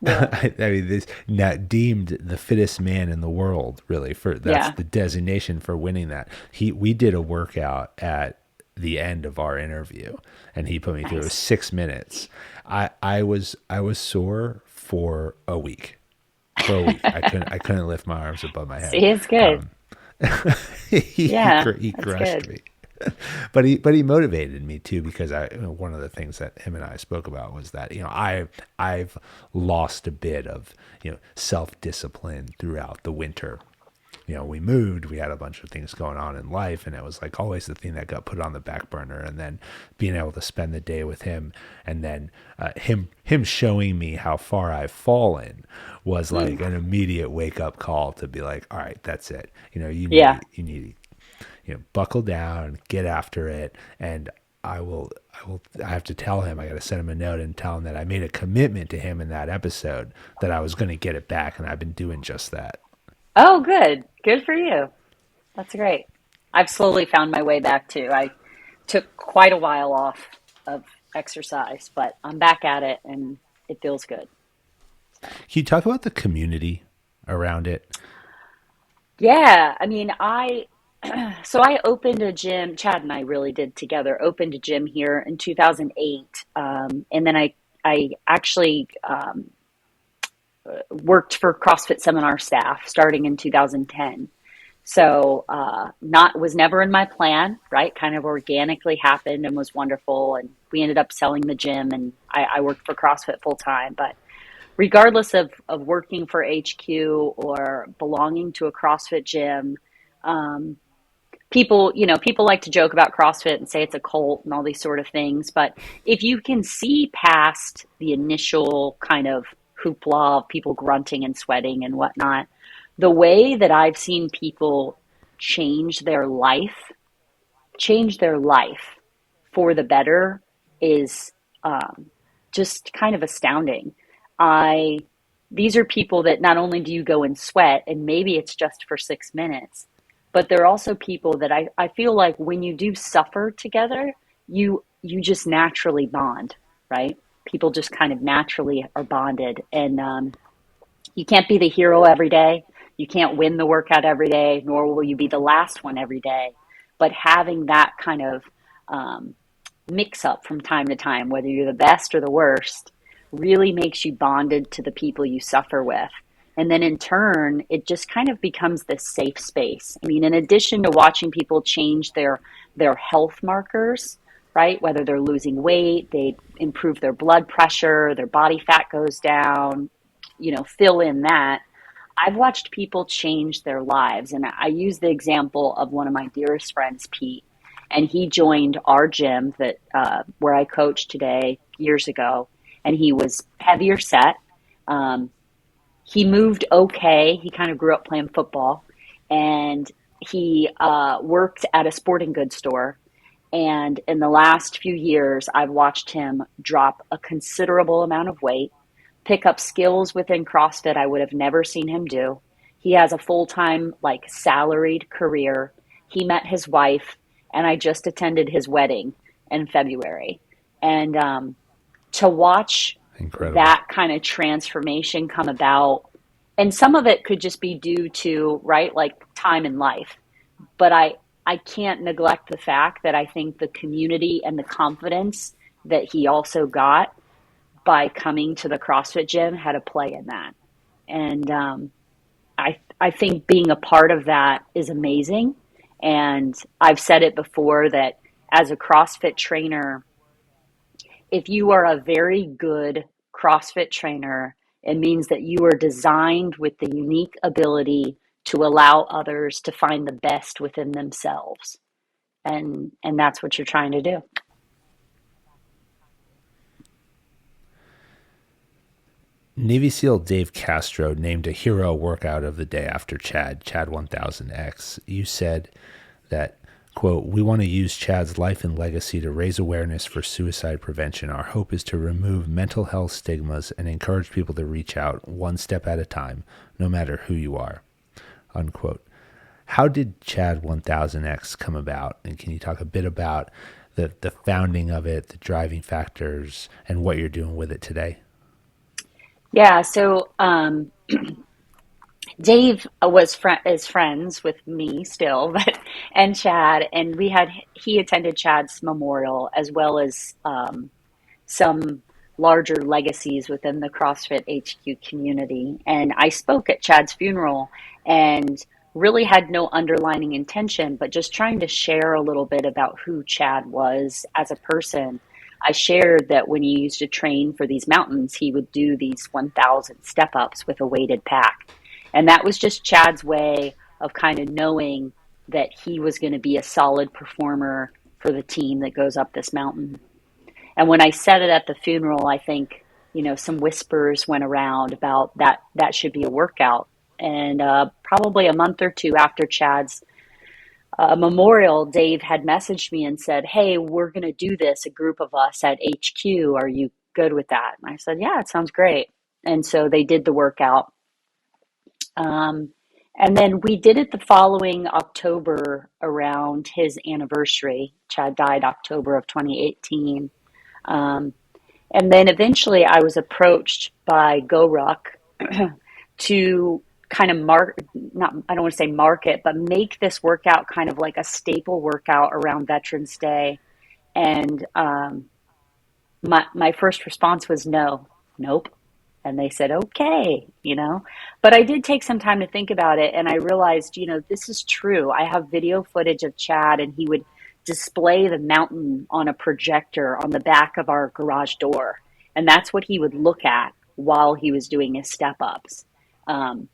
Yeah. I mean, this not deemed the fittest man in the world, really. For that's Yeah. the designation for winning that. We did a workout at the end of our interview, and he put me through. It was Nice. 6 minutes. I was sore for a week. For a week, I couldn't lift my arms above my head. See, it's good. Yeah, He that's crushed good. me. But he motivated me too, because one of the things that him and I spoke about was that I've lost a bit of self-discipline throughout the winter. We moved, we had a bunch of things going on in life, and it was like always the thing that got put on the back burner. And then being able to spend the day with him, and then him showing me how far I've fallen was like an immediate wake up call to be like, all right, that's it. Yeah. You need buckle down, get after it. And I have to tell him, I got to send him a note and tell him that I made a commitment to him in that episode that I was going to get it back. And I've been doing just that. Oh, good. Good for you. That's great. I've slowly found my way back too. I took quite a while off of exercise, but I'm back at it and it feels good. So, Can you talk about the community around it? yeah, I mean, so I opened a gym, Chad and I really did together, opened a gym here in 2008. And then I actually worked for CrossFit seminar staff starting in 2010. So not was never in my plan, right? Kind of organically happened and was wonderful. And we ended up selling the gym, and I worked for CrossFit full time. But regardless of working for HQ or belonging to a CrossFit gym, people like to joke about CrossFit and say it's a cult and all these sort of things. But if you can see past the initial kind of hoopla of people grunting and sweating and whatnot, the way that I've seen people change their life for the better is just kind of astounding. I These are people that not only do you go and sweat, and maybe it's just for 6 minutes, but they're also people that I feel like when you do suffer together, you just naturally bond, right? People just kind of naturally are bonded. And you can't be the hero every day. You can't win the workout every day, nor will you be the last one every day. But having that kind of mix up from time to time, whether you're the best or the worst, really makes you bonded to the people you suffer with. And then in turn, it just kind of becomes this safe space. I mean, in addition to watching people change their health markers, right? Whether they're losing weight, they improve their blood pressure, their body fat goes down, fill in that. I've watched people change their lives. And I use the example of one of my dearest friends, Pete. And he joined our gym that where I coach today years ago. And he was heavier set. He moved okay. He kind of grew up playing football. And he worked at a sporting goods store. And in the last few years, I've watched him drop a considerable amount of weight, pick up skills within CrossFit I would have never seen him do. He has a full-time, salaried career. He met his wife, and I just attended his wedding in February. And to watch Incredible. that kind of transformation come about, and some of it could just be due to, right, time in life. But I can't neglect the fact that I think the community and the confidence that he also got by coming to the CrossFit gym had a play in that. And I think being a part of that is amazing. And I've said it before that as a CrossFit trainer, if you are a very good CrossFit trainer, it means that you are designed with the unique ability to allow others to find the best within themselves. And that's what you're trying to do. Navy SEAL Dave Castro named a hero workout of the day after Chad1000X. You said that, quote, "We want to use Chad's life and legacy to raise awareness for suicide prevention. Our hope is to remove mental health stigmas and encourage people to reach out one step at a time, no matter who you are," unquote. How did Chad1000X come about? And can you talk a bit about the founding of it, the driving factors, and what you're doing with it today? Yeah. So Dave is friends with me still, but and Chad, and he attended Chad's memorial as well as some larger legacies within the CrossFit HQ community. And I spoke at Chad's funeral and really had no underlining intention, but just trying to share a little bit about who Chad was as a person. I shared that when he used to train for these mountains, he would do these 1,000 step ups with a weighted pack. And that was just Chad's way of kind of knowing that he was going to be a solid performer for the team that goes up this mountain. And when I said it at the funeral, I think, some whispers went around about that should be a workout. And probably a month or two after Chad's memorial, Dave had messaged me and said, "Hey, we're going to do this, a group of us at HQ. Are you good with that?" And I said, "Yeah, it sounds great." And so they did the workout. Um, and then we did it the following October around his anniversary. Chad died October of 2018. Um, and then eventually I was approached by GoRuck to kind of not, I don't want to say market, but make this workout kind of like a staple workout around Veterans Day. And my first response was no, nope. And they said, okay. But I did take some time to think about it. And I realized, this is true. I have video footage of Chad, and he would display the mountain on a projector on the back of our garage door. And that's what he would look at while he was doing his step ups. And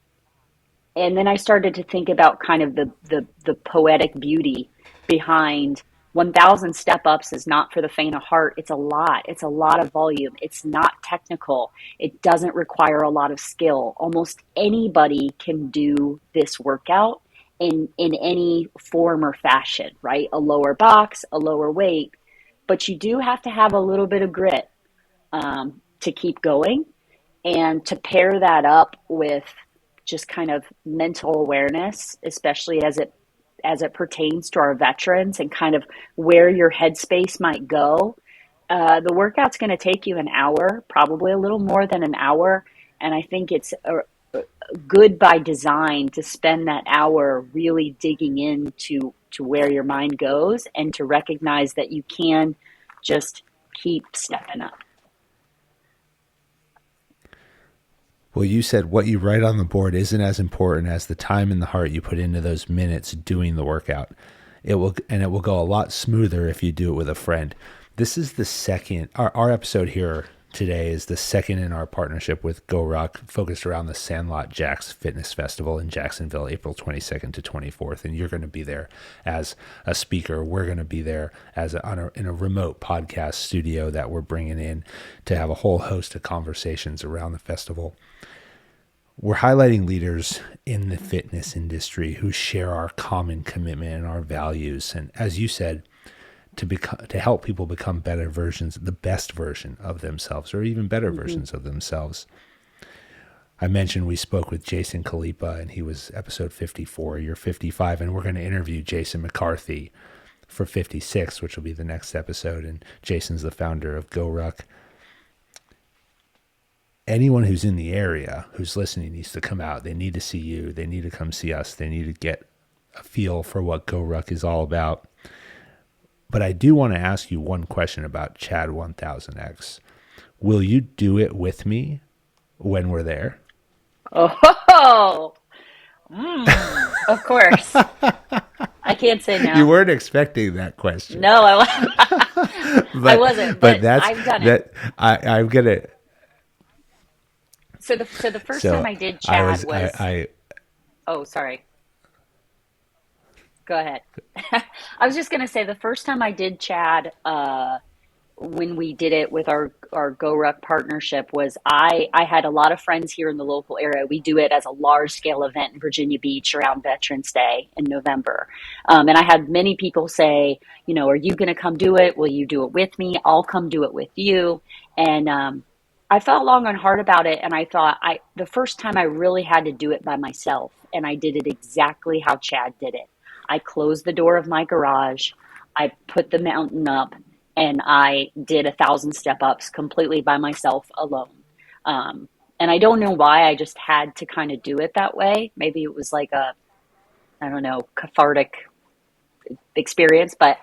then I started to think about kind of the poetic beauty behind 1,000 step ups is not for the faint of heart. It's a lot. It's a lot of volume. It's not technical. It doesn't require a lot of skill. Almost anybody can do this workout in any form or fashion, right? A lower box, a lower weight, but you do have to have a little bit of grit to keep going, and to pair that up with just kind of mental awareness, especially as it pertains to our veterans and kind of where your headspace might go. The workout's going to take you an hour, probably a little more than an hour. And I think it's good by design to spend that hour really digging into where your mind goes, and to recognize that you can just keep stepping up. Well, you said what you write on the board isn't as important as the time and the heart you put into those minutes doing the workout. It will go a lot smoother if you do it with a friend. This is the second, our episode here today is the second in our partnership with GoRuck, focused around the Sandlot Jacks Fitness Festival in Jacksonville, April 22nd to 24th. And you're going to be there as a speaker. We're going to be there in a remote podcast studio that we're bringing in to have a whole host of conversations around the festival. We're highlighting leaders in the fitness industry who share our common commitment and our values. And as you said, to help people become better versions, the best version of themselves, or even better versions of themselves. I mentioned we spoke with Jason Kalipa, and he was episode 54. You're 55, and we're going to interview Jason McCarthy for 56, which will be the next episode. And Jason's the founder of GoRuck. Anyone who's in the area who's listening needs to come out. They need to see you. They need to come see us. They need to get a feel for what GoRuck is all about. But I do want to ask you one question about Chad1000X. Will you do it with me when we're there? Oh, of course. I can't say no. You weren't expecting that question. No, I wasn't. But I've done it. I'm gonna. So the first time I did Chad was. Oh, sorry. Go ahead. I was just going to say the first time I did Chad, when we did it with our GoRuck partnership, was I had a lot of friends here in the local area. We do it as a large scale event in Virginia Beach around Veterans Day in November. And I had many people say, are you going to come do it? Will you do it with me? I'll come do it with you. And I felt long and hard about it. And I thought the first time I really had to do it by myself, and I did it exactly how Chad did it. I closed the door of my garage, I put the mountain up, and I did 1,000 step ups completely by myself alone. And And I don't know why, I just had to kind of do it that way. Maybe it was like a, I don't know, cathartic experience. But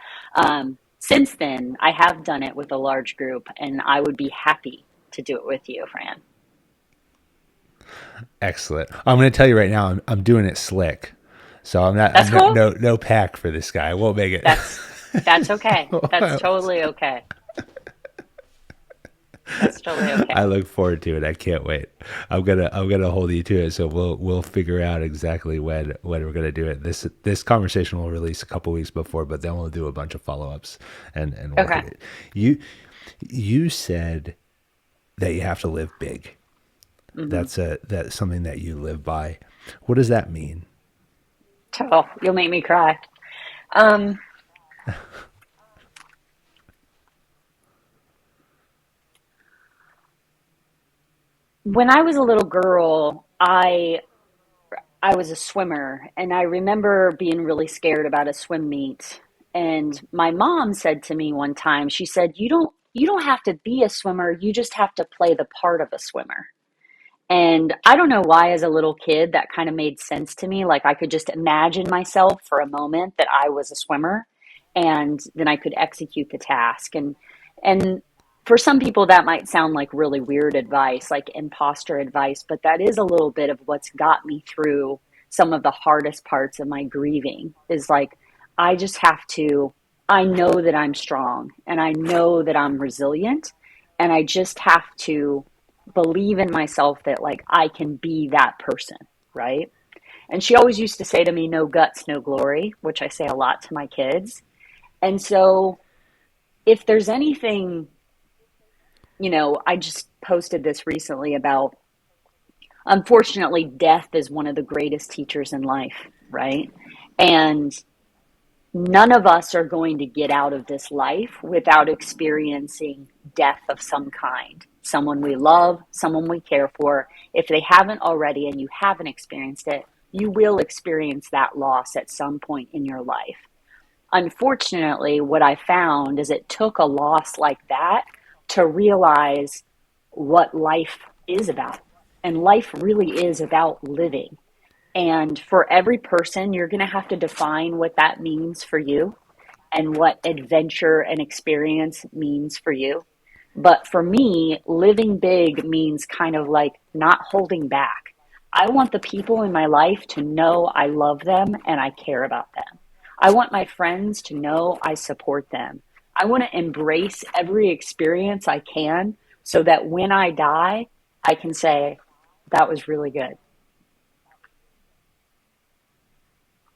since then, I have done it with a large group, and I would be happy to do it with you, Fran. Excellent. I'm going to tell you right now, I'm doing it slick. So That's I'm not, cool. no pack for this guy. I won't make it. That's okay. That's totally okay. That's totally I okay. look forward to it. I can't wait. I'm gonna hold you to it. So we'll figure out exactly when we're gonna do it. This conversation will release a couple weeks before, but then we'll do a bunch of follow-ups and work Okay. at it. You said that you have to live big. Hmm. That's something that you live by. What does that mean? Oh, you'll make me cry. Um, when I was a little girl, I was a swimmer, and I remember being really scared about a swim meet. And my mom said to me one time, she said, "You don't have to be a swimmer. You just have to play the part of a swimmer." And I don't know why, as a little kid, that kind of made sense to me. Like I could just imagine myself for a moment that I was a swimmer, and then I could execute the task. And for some people, that might sound like really weird advice, like imposter advice, but that is a little bit of what's got me through some of the hardest parts of my grieving. Is like, I just have to, I know that I'm strong, and I know that I'm resilient, and I just have to believe in myself that like I can be that person, right? And she always used to say to me, no guts, no glory, which I say a lot to my kids. And so if there's anything, I just posted this recently about, unfortunately, death is one of the greatest teachers in life, right? And none of us are going to get out of this life without experiencing death of some kind. Someone we love, someone we care for. If they haven't already and you haven't experienced it, you will experience that loss at some point in your life. Unfortunately, what I found is it took a loss like that to realize what life is about. And life really is about living. And for every person, you're going to have to define what that means for you and what adventure and experience means for you. But for me, living big means kind of like not holding back. I want the people in my life to know I love them and I care about them. I want my friends to know I support them. I want to embrace every experience I can so that when I die, I can say, that was really good.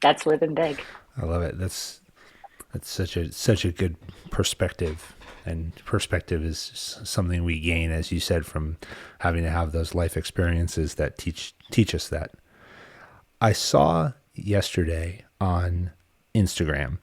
That's living big. I love it. That's such a good perspective, and perspective is something we gain, as you said, from having to have those life experiences that teach us that. I saw yesterday on Instagram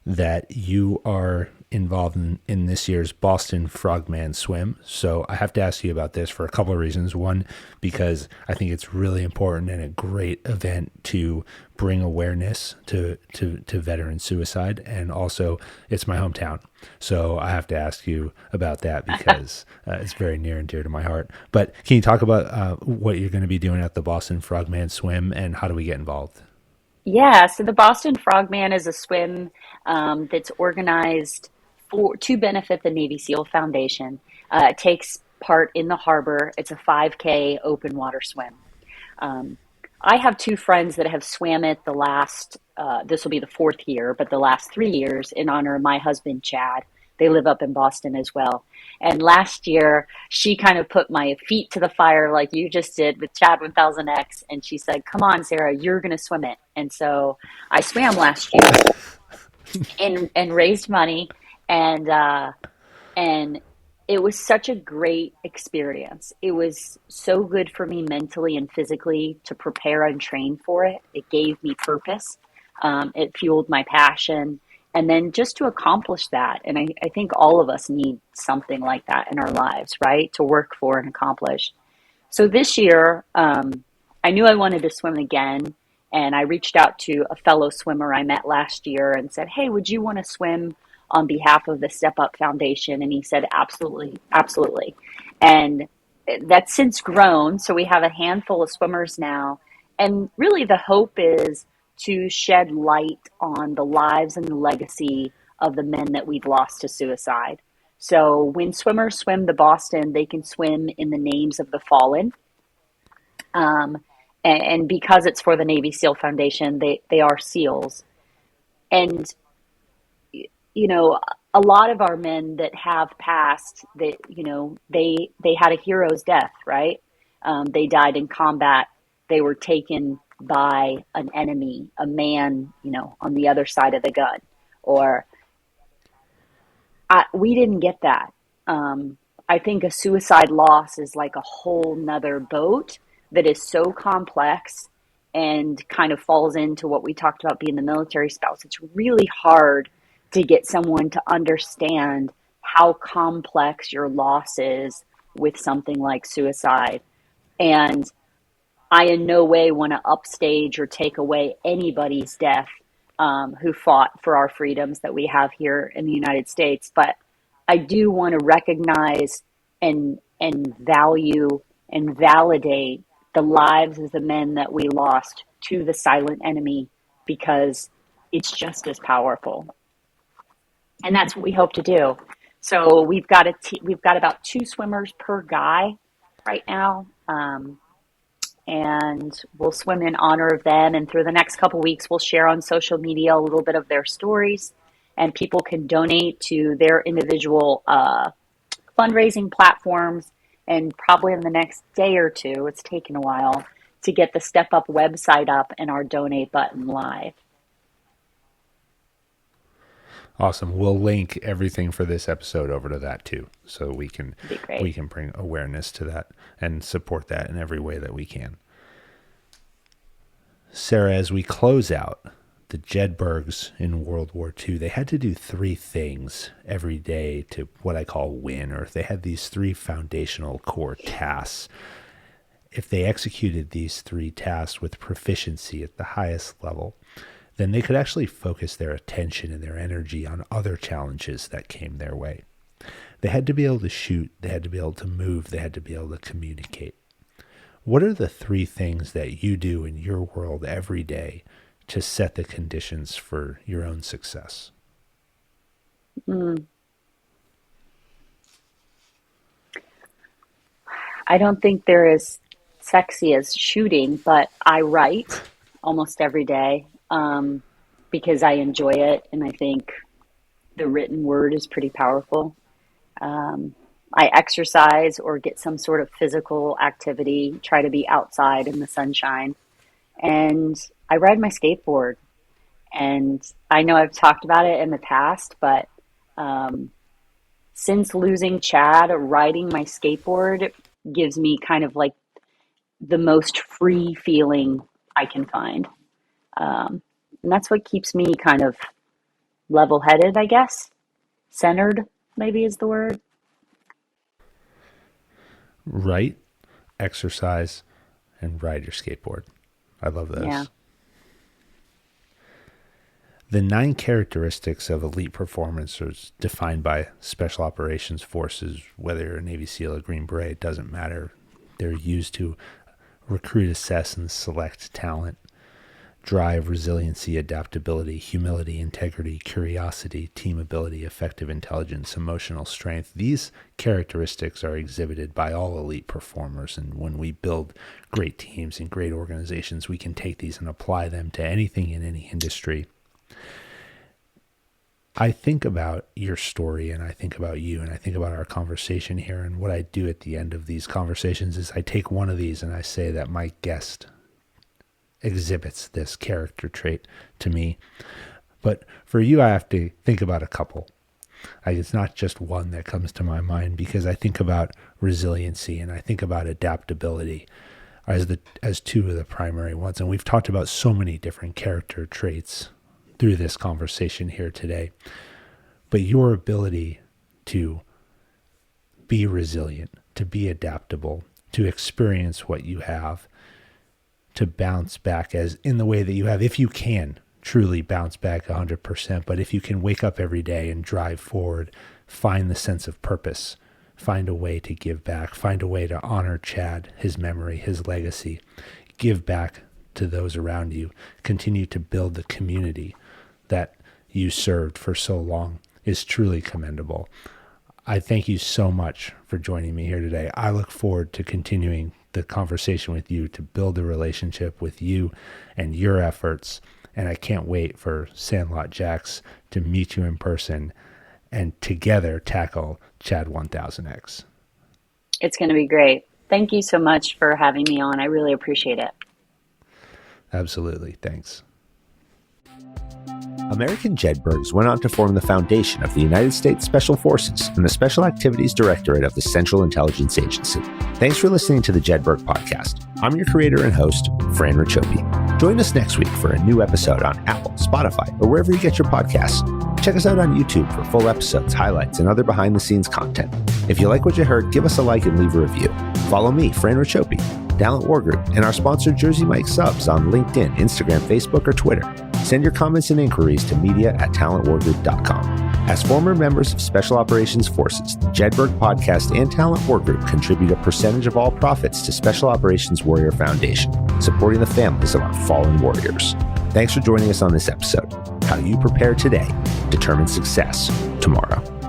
that you are involved in this year's Boston Frogman swim. So I have to ask you about this for a couple of reasons. One, because I think it's really important and a great event to bring awareness to veteran suicide. And also it's my hometown. So I have to ask you about that because it's very near and dear to my heart. But can you talk about what you're going to be doing at the Boston Frogman swim and how do we get involved? Yeah, so the Boston Frogman is a swim that's organized to benefit the Navy SEAL Foundation. It takes part in the harbor. It's a 5K open water swim. Um, I have two friends that have swam it the last, this will be the fourth year, but the last 3 years in honor of my husband, Chad. They live up in Boston as well. And last year, she kind of put my feet to the fire like you just did with Chad1000X. And she said, come on, Sara, you're going to swim it. And so I swam last year and raised money. And it was such a great experience. It was so good for me mentally and physically to prepare and train for it. It gave me purpose. It fueled my passion. And then just to accomplish that, and I think all of us need something like that in our lives, right? To work for and accomplish. So this year, I knew I wanted to swim again. And I reached out to a fellow swimmer I met last year and said, hey, would you want to swim on behalf of the Step Up Foundation? And he said, absolutely, absolutely. And that's since grown. So we have a handful of swimmers now. And really the hope is to shed light on the lives and the legacy of the men that we've lost to suicide. So when swimmers swim the Boston, they can swim in the names of the fallen. Um, and because it's for the Navy SEAL Foundation, they are SEALs. And you know, a lot of our men that have passed, that they had a hero's death, right? They died in combat. They were taken by an enemy, a man, on the other side of the gun. Or we didn't get that. I think a suicide loss is like a whole nother boat that is so complex and kind of falls into what we talked about being the military spouse. It's really hard to get someone to understand how complex your loss is with something like suicide. And I in no way want to upstage or take away anybody's death who fought for our freedoms that we have here in the United States. But I do want to recognize and value and validate the lives of the men that we lost to the silent enemy, because it's just as powerful. And that's what we hope to do. So we've got about 2 swimmers per guy right now. And we'll swim in honor of them. And through the next couple weeks, we'll share on social media a little bit of their stories, and people can donate to their individual fundraising platforms. And probably in the next day or two, it's taken a while to get the Step Up website up and our donate button live. Awesome. We'll link everything for this episode over to that too, so we can bring awareness to that and support that in every way that we can. Sara, as we close out, the Jedburghs in World War II, they had to do 3 things every day to what I call win, or if they had these 3 foundational core tasks. If they executed these 3 tasks with proficiency at the highest level, then they could actually focus their attention and their energy on other challenges that came their way. They had to be able to shoot, they had to be able to move, they had to be able to communicate. What are the 3 things that you do in your world every day to set the conditions for your own success? I don't think they're as sexy as shooting, but I write almost every day because I enjoy it, and I think the written word is pretty powerful. I exercise or get some sort of physical activity, try to be outside in the sunshine, and I ride my skateboard. And I know I've talked about it in the past, but since losing Chad, riding my skateboard gives me kind of like the most free feeling I can find. And that's what keeps me kind of level-headed, I guess. Centered, maybe is the word. Write, exercise, and ride your skateboard. I love those. Yeah. The 9 characteristics of elite performance are defined by special operations forces, whether you're a Navy SEAL or Green Beret, it doesn't matter. They're used to recruit, assess, and select talent. Drive, resiliency, adaptability, humility, integrity, curiosity, team ability, effective intelligence, emotional strength. These characteristics are exhibited by all elite performers. And when we build great teams and great organizations, we can take these and apply them to anything in any industry. I think about your story, and I think about you, and I think about our conversation here. And what I do at the end of these conversations is I take one of these and I say that my guest exhibits this character trait to me. But for you, I have to think about a couple. It's not just one that comes to my mind, because I think about resiliency and I think about adaptability as 2 of the primary ones. And we've talked about so many different character traits through this conversation here today. But your ability to be resilient, to be adaptable, to experience what you have, to bounce back as in the way that you have, if you can truly bounce back 100%, but if you can wake up every day and drive forward, find the sense of purpose, find a way to give back, find a way to honor Chad, his memory, his legacy, give back to those around you, continue to build the community that you served for so long is truly commendable. I thank you so much for joining me here today. I look forward to continuing the conversation with you, to build a relationship with you and your efforts. And I can't wait for Sandlot Jacks to meet you in person and together tackle Chad 1000X. It's going to be great. Thank you so much for having me on. I really appreciate it. Absolutely. Thanks. American Jedburghs went on to form the foundation of the United States Special Forces and the Special Activities Directorate of the Central Intelligence Agency. Thanks for listening to the Jedburgh Podcast. I'm your creator and host, Fran Racioppi. Join us next week for a new episode on Apple, Spotify, or wherever you get your podcasts. Check us out on YouTube for full episodes, highlights, and other behind-the-scenes content. If you like what you heard, give us a like and leave a review. Follow me, Fran Racioppi, Talent War Group, and our sponsor Jersey Mike Subs on LinkedIn, Instagram, Facebook, or Twitter. Send your comments and inquiries to media@talentwargroup.com. As former members of Special Operations Forces, the Jedburgh Podcast and Talent War Group contribute a percentage of all profits to Special Operations Warrior Foundation, supporting the families of our fallen warriors. Thanks for joining us on this episode. How you prepare today determines success tomorrow.